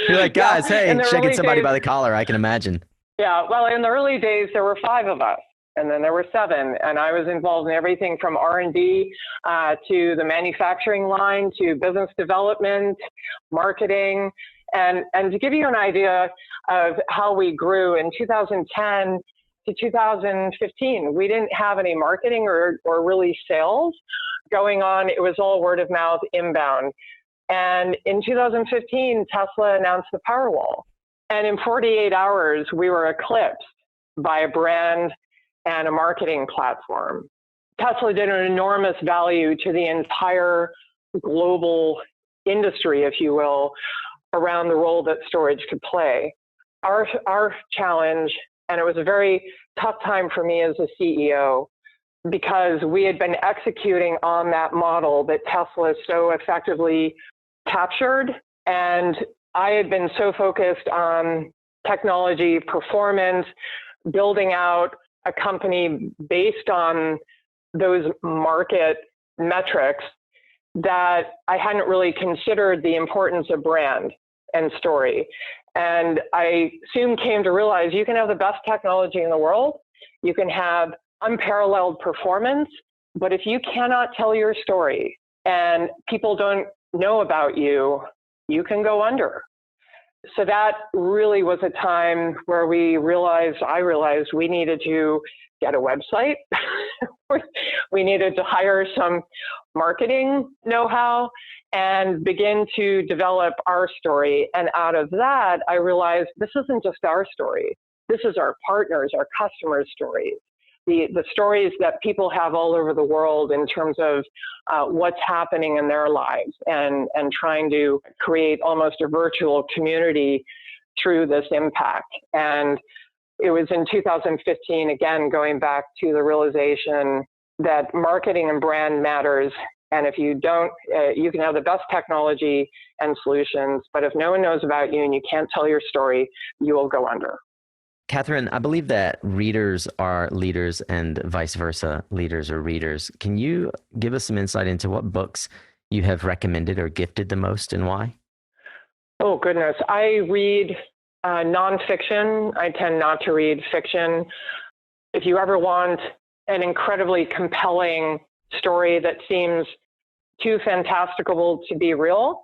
You're like, guys, hey, shaking somebody by the collar, I can imagine. Yeah, well, in the early days, there were 5 of us, and then there were 7, and I was involved in everything from R&D to the manufacturing line to business development, marketing, and to give you an idea of how we grew in 2010 to 2015, we didn't have any marketing or really sales going on. It was all word of mouth, inbound. And in 2015, Tesla announced the Powerwall. And in 48 hours, we were eclipsed by a brand and a marketing platform. Tesla did an enormous value to the entire global industry, if you will, around the role that storage could play. Our challenge, and it was a very tough time for me as a CEO, because we had been executing on that model that Tesla so effectively captured. And I had been so focused on technology performance, building out a company based on those market metrics, that I hadn't really considered the importance of brand and story. And I soon came to realize you can have the best technology in the world, you can have unparalleled performance, but if you cannot tell your story and people don't know about you, you can go under. So that really was a time where I realized we needed to get a website. We needed to hire some marketing know-how and begin to develop our story. And out of that, I realized this isn't just our story. This is our partners, our customers' stories. The stories that people have all over the world in terms of what's happening in their lives and trying to create almost a virtual community through this impact. And it was in 2015, again, going back to the realization that marketing and brand matters. And if you don't, you can have the best technology and solutions, but if no one knows about you and you can't tell your story, you will go under. Katharine, I believe that readers are leaders and vice versa, leaders are readers. Can you give us some insight into what books you have recommended or gifted the most and why? Oh, goodness. I read nonfiction. I tend not to read fiction. If you ever want an incredibly compelling story that seems too fantastical to be real,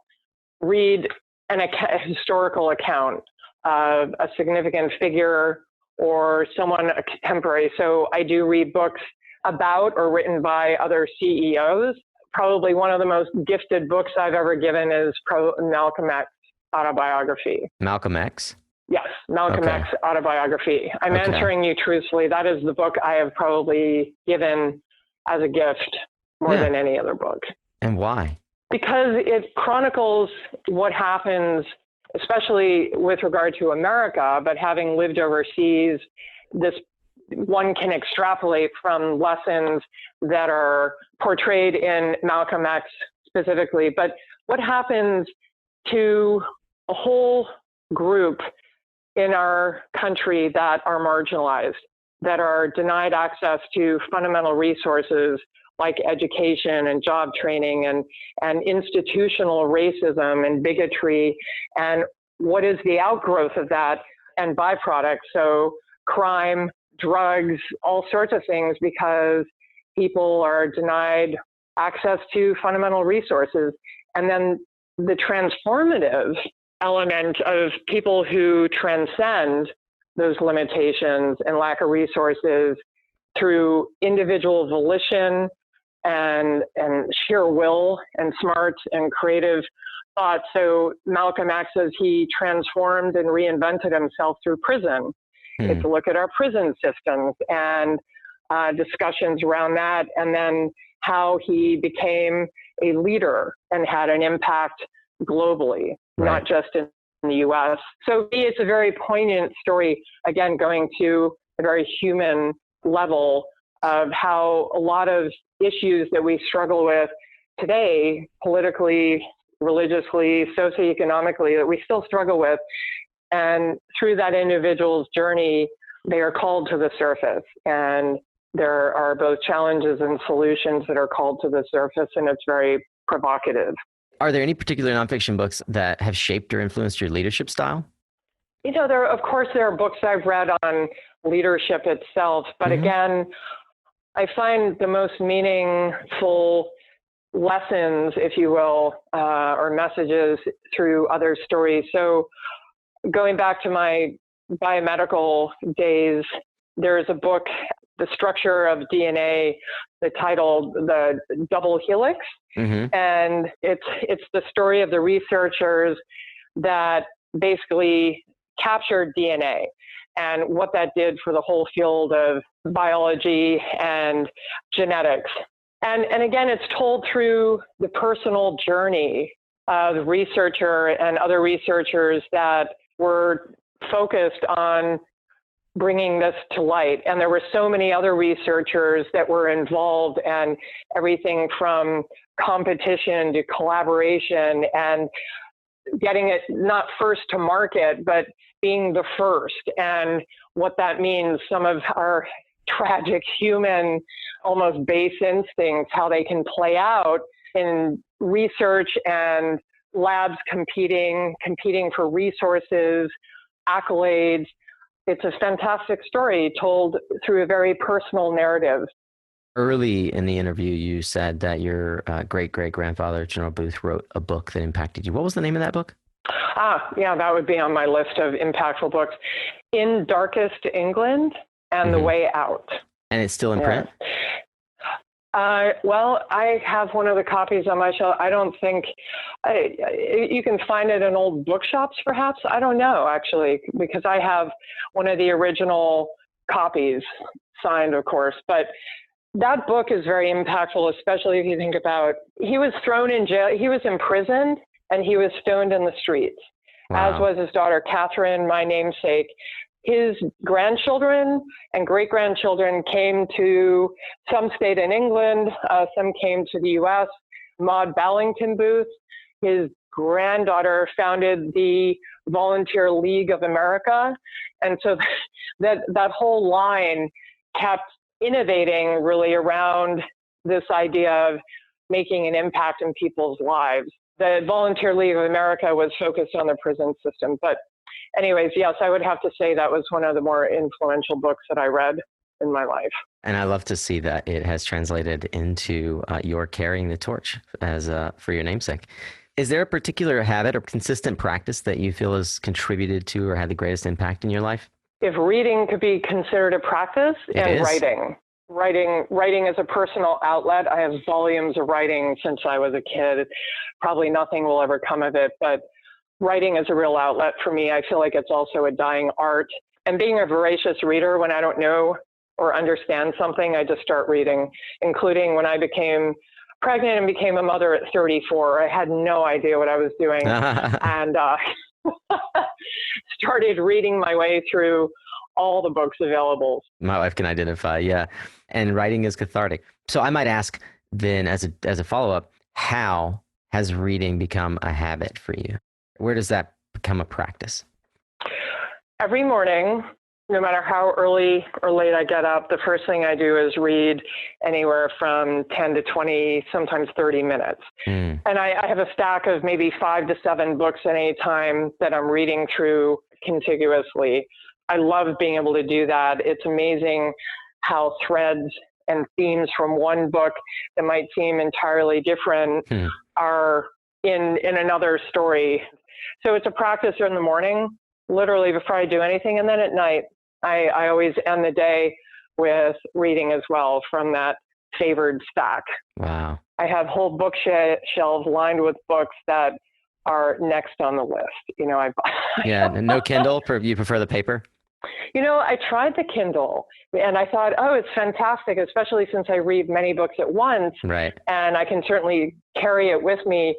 read a historical account of a significant figure or someone, a contemporary. So I do read books about or written by other CEOs. Probably one of the most gifted books I've ever given is Malcolm X autobiography. Malcolm X? Yes, Malcolm X autobiography. I'm answering you truthfully. That is the book I have probably given as a gift more than any other book. And why? Because it chronicles what happens, especially with regard to America, but having lived overseas, one can extrapolate from lessons that are portrayed in Malcolm X specifically. But what happens to a whole group in our country that are marginalized, that are denied access to fundamental resources like education and job training and institutional racism and bigotry, and what is the outgrowth of that and byproducts? So crime, drugs, all sorts of things, because people are denied access to fundamental resources. And then the transformative element of people who transcend those limitations and lack of resources through individual volition and sheer will and smart and creative thought. So Malcolm X, as he transformed and reinvented himself through prison, it's a look at our prison systems and discussions around that, and then how he became a leader and had an impact globally, not just in the US. So it's a very poignant story, again, going to a very human level of how a lot of issues that we struggle with today, politically, religiously, socioeconomically, that we still struggle with. And through that individual's journey, they are called to the surface. And there are both challenges and solutions that are called to the surface, and it's very provocative. Are there any particular nonfiction books that have shaped or influenced your leadership style? Of course, there are books I've read on leadership itself, but again, I find the most meaningful lessons, if you will, or messages through other stories. So going back to my biomedical days, there's a book, The Structure of DNA, titled The Double Helix. And it's the story of the researchers that basically captured DNA and what that did for the whole field of biology and genetics. And again, it's told through the personal journey of the researcher and other researchers that were focused on bringing this to light. And there were so many other researchers that were involved, and everything from competition to collaboration and getting it not first to market, but being the first, and what that means, some of our tragic human, almost base instincts, how they can play out in research and labs competing for resources, accolades. It's a fantastic story told through a very personal narrative. Early in the interview, you said that your great-great-grandfather, General Booth, wrote a book that impacted you. What was the name of that book? Yeah, that would be on my list of impactful books. In Darkest England and The Way Out. And it's still in print? Well, I have one of the copies on my shelf. I don't think you can find it in old bookshops, perhaps. I don't know, actually, because I have one of the original copies signed, of course. But that book is very impactful, especially if you think about, he was thrown in jail, he was imprisoned, and he was stoned in the streets, as was his daughter, Katharine, my namesake. His grandchildren and great-grandchildren came to some state in England, some came to the U.S. Maud Ballington Booth, his granddaughter, founded the Volunteer League of America. And so that whole line kept innovating really around this idea of making an impact in people's lives. The Volunteer League of America was focused on the prison system. But anyways, yes, I would have to say that was one of the more influential books that I read in my life. And I love to see that it has translated into your carrying the torch as for your namesake. Is there a particular habit or consistent practice that you feel has contributed to or had the greatest impact in your life? If reading could be considered a practice, and writing. Writing is a personal outlet. I have volumes of writing since I was a kid. Probably nothing will ever come of it, but writing is a real outlet for me. I feel like it's also a dying art. And being a voracious reader, when I don't know or understand something, I just start reading, including when I became pregnant and became a mother at 34. I had no idea what I was doing. And started reading my way through all the books available. My wife can identify, yeah. And writing is cathartic. So I might ask then as a follow-up, how has reading become a habit for you? Where does that become a practice? Every morning, no matter how early or late I get up, the first thing I do is read anywhere from 10 to 20, sometimes 30 minutes. And I have a stack of maybe 5 to 7 books at any time that I'm reading through contiguously. I love being able to do that. It's amazing how threads and themes from one book that might seem entirely different are in another story. So it's a practice in the morning, literally before I do anything. And then at night, I always end the day with reading as well from that favored stack. Wow. I have whole bookshelves lined with books that are next on the list. Yeah, and no Kindle? You prefer the paper? I tried the Kindle and I thought, oh, it's fantastic, especially since I read many books at once. Right. And I can certainly carry it with me.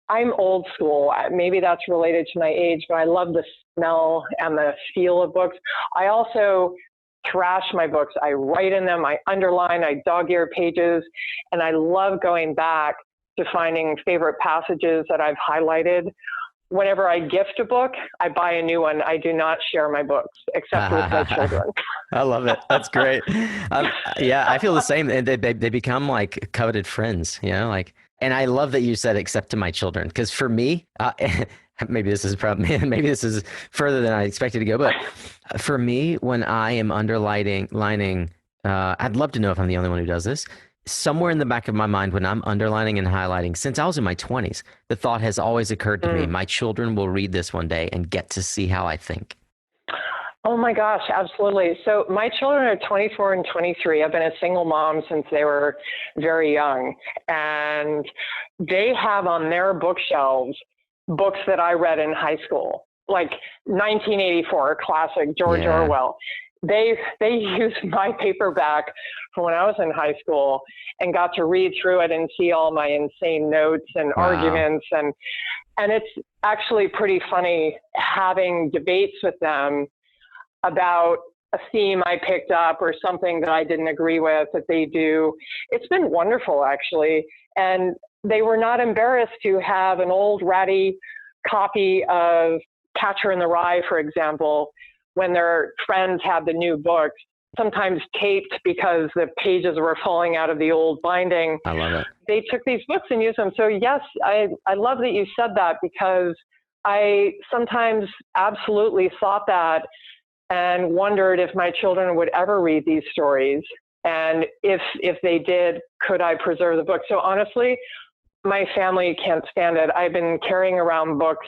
I'm old school. Maybe that's related to my age, but I love the smell and the feel of books. I also trash my books. I write in them, I underline, I dog-ear pages, and I love going back to finding favorite passages that I've highlighted. Whenever I gift a book, I buy a new one. I do not share my books, except with my children. I love it. That's great. Yeah, I feel the same. And they become like coveted friends, like, and I love that you said except to my children, because for me, maybe this is maybe this is further than I expected to go, but for me, when I am underlining, I'd love to know if I'm the only one who does this. Somewhere in the back of my mind, when I'm underlining and highlighting, since I was in my 20s, the thought has always occurred to me, my children will read this one day and get to see how I think. Oh my gosh, absolutely. So my children are 24 and 23. I've been a single mom since they were very young. And they have on their bookshelves books that I read in high school, like 1984, classic George Orwell. They used my paperback from when I was in high school and got to read through it and see all my insane notes and arguments. And it's actually pretty funny having debates with them about a theme I picked up or something that I didn't agree with that they do. It's been wonderful, actually. And they were not embarrassed to have an old ratty copy of Catcher in the Rye, for example, when their friends had the new books, sometimes taped because the pages were falling out of the old binding. I love it. They took these books and used them. So yes, I love that you said that, because I sometimes absolutely thought that and wondered if my children would ever read these stories. And if they did, could I preserve the book? So honestly, my family can't stand it. I've been carrying around books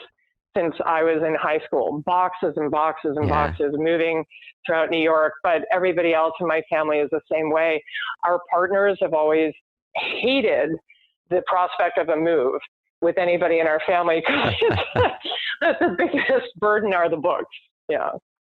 since I was in high school, boxes and boxes and boxes, moving throughout New York. But everybody else in my family is the same way. Our partners have always hated the prospect of a move with anybody in our family. That's the biggest burden are the books. Yeah.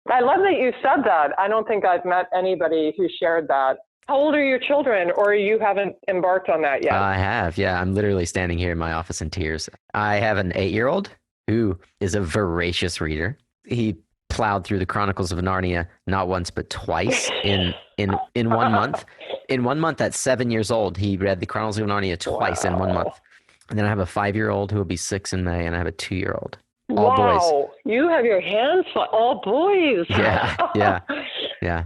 I love that you said that. I don't think I've met anybody who shared that. How old are your children, or you haven't embarked on that yet? I have. Yeah. I'm literally standing here in my office in tears. I have an 8-year-old who is a voracious reader. He plowed through the Chronicles of Narnia not once but twice in 1 month. In 1 month, at 7 years old, he read the Chronicles of Narnia twice in 1 month. And then I have a 5-year-old who will be 6 in May, and I have a 2-year-old. All boys. You have your hands full. All boys. Yeah.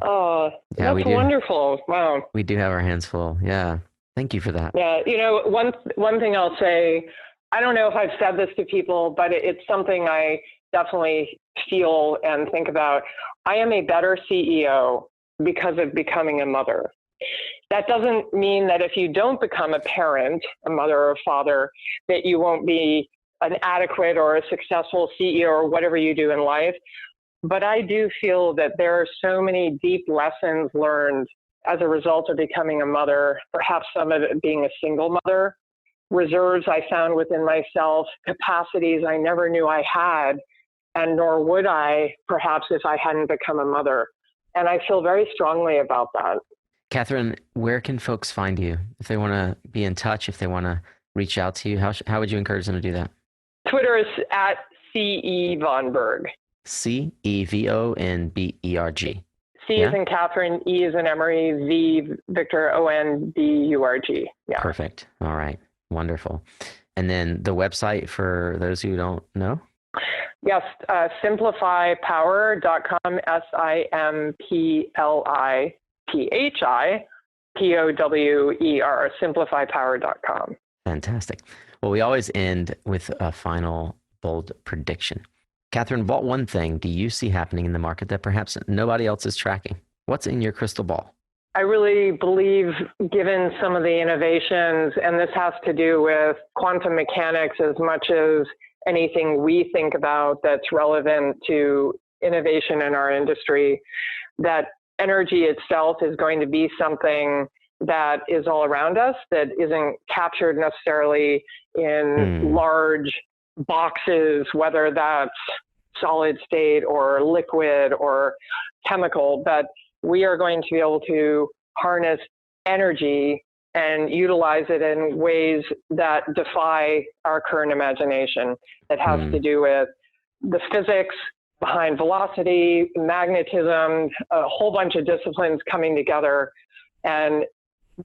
Oh, yeah, that's wonderful. Wow. We do have our hands full. Yeah. Thank you for that. Yeah. One thing I'll say, I don't know if I've said this to people, but it's something I definitely feel and think about. I am a better CEO because of becoming a mother. That doesn't mean that if you don't become a parent, a mother or a father, that you won't be an adequate or a successful CEO or whatever you do in life. But I do feel that there are so many deep lessons learned as a result of becoming a mother, perhaps some of it being a single mother, reserves I found within myself, capacities I never knew I had, and nor would I, perhaps, if I hadn't become a mother. And I feel very strongly about that. Katharine, where can folks find you? If they want to be in touch, if they want to reach out to you, how would you encourage them to do that? Twitter is at CE Von Berg. CEVONBERG. C is in Catherine, E is in Emery, V, Victor, ONBURG. Yeah. Perfect. All right. Wonderful. And then the website for those who don't know? Yes, SimpliPhiPower.com, SimpliPhiPower, SimpliPhiPower.com. Fantastic. Well, we always end with a final bold prediction. Katharine, what one thing do you see happening in the market that perhaps nobody else is tracking? What's in your crystal ball? I really believe, given some of the innovations, and this has to do with quantum mechanics as much as anything we think about that's relevant to innovation in our industry, that energy itself is going to be something that is all around us, that isn't captured necessarily in large boxes, whether that's solid state or liquid or chemical, but we are going to be able to harness energy and utilize it in ways that defy our current imagination. That has to do with the physics, behind velocity, magnetism, a whole bunch of disciplines coming together. And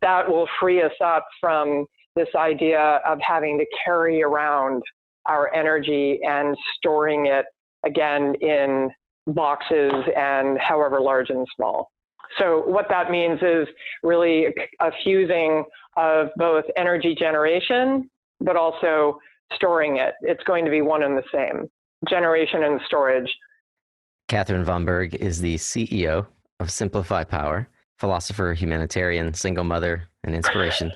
that will free us up from this idea of having to carry around our energy and storing it, again, in boxes and however large and small. So what that means is really a fusing of both energy generation, but also storing it. It's going to be one and the same, generation and storage. Katharine Von Berg is the CEO of SimpliPhi Power, philosopher, humanitarian, single mother, and inspiration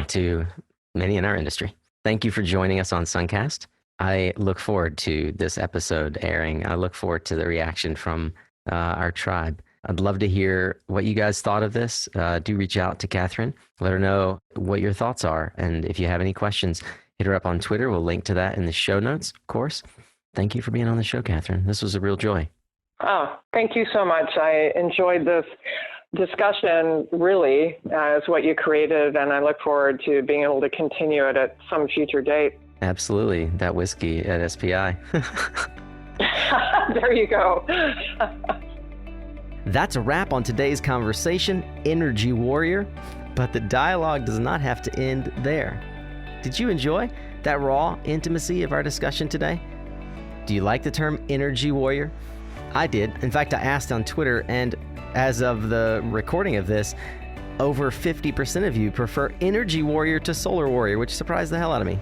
to many in our industry. Thank you for joining us on Suncast. I look forward to this episode airing. I look forward to the reaction from our tribe. I'd love to hear what you guys thought of this. Do reach out to Katharine. Let her know what your thoughts are. And if you have any questions, hit her up on Twitter. We'll link to that in the show notes, of course. Thank you for being on the show, Katharine. This was a real joy. Oh, thank you so much. I enjoyed this discussion, really, as what you created, and I look forward to being able to continue it at some future date. Absolutely. That whiskey at SPI. There you go. That's a wrap on today's conversation, Energy Warrior, but the dialogue does not have to end there. Did you enjoy that raw intimacy of our discussion today? Do you like the term Energy Warrior? I did. In fact, I asked on Twitter, and as of the recording of this, over 50% of you prefer Energy Warrior to Solar Warrior, which surprised the hell out of me.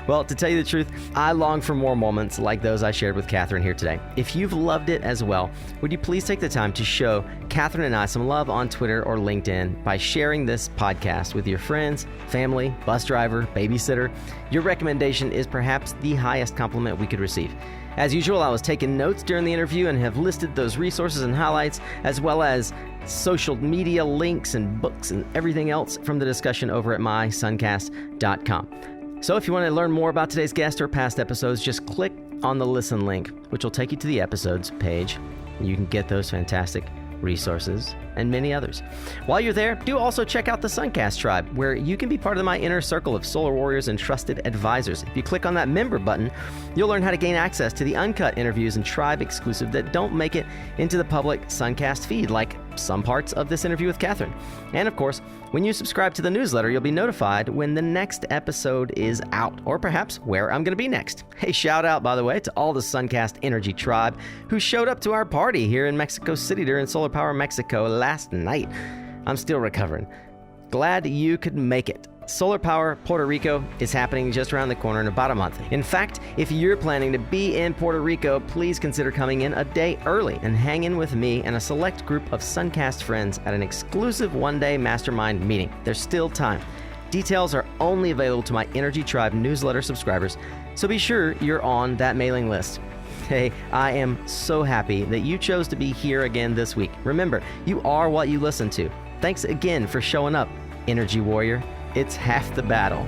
Well, to tell you the truth, I long for more moments like those I shared with Katharine here today. If you've loved it as well, would you please take the time to show Katharine and I some love on Twitter or LinkedIn by sharing this podcast with your friends, family, bus driver, babysitter? Your recommendation is perhaps the highest compliment we could receive. As usual, I was taking notes during the interview and have listed those resources and highlights, as well as social media links and books and everything else from the discussion over at mysuncast.com. So if you want to learn more about today's guest or past episodes, just click on the listen link, which will take you to the episodes page. You can get those fantastic resources and many others. While you're there, do also check out the Suncast tribe, where you can be part of my inner circle of solar warriors and trusted advisors. If you click on that member button, you'll learn how to gain access to the uncut interviews and tribe exclusive that don't make it into the public Suncast feed, like some parts of this interview with Katharine. And of course, when you subscribe to the newsletter, you'll be notified when the next episode is out, or perhaps where I'm going to be next. Hey, shout out, by the way, to all the Suncast Energy tribe who showed up to our party here in Mexico City during Solar Power Mexico last night. I'm still recovering. Glad you could make it. Solar Power Puerto Rico is happening just around the corner in about a month. In fact, if you're planning to be in Puerto Rico, please consider coming in a day early and hanging with me and a select group of Suncast friends at an exclusive one-day mastermind meeting. There's still time. Details are only available to my Energy Tribe newsletter subscribers, so be sure you're on that mailing list. Hey, I am so happy that you chose to be here again this week. Remember, you are what you listen to. Thanks again for showing up, Energy Warrior. It's half the battle.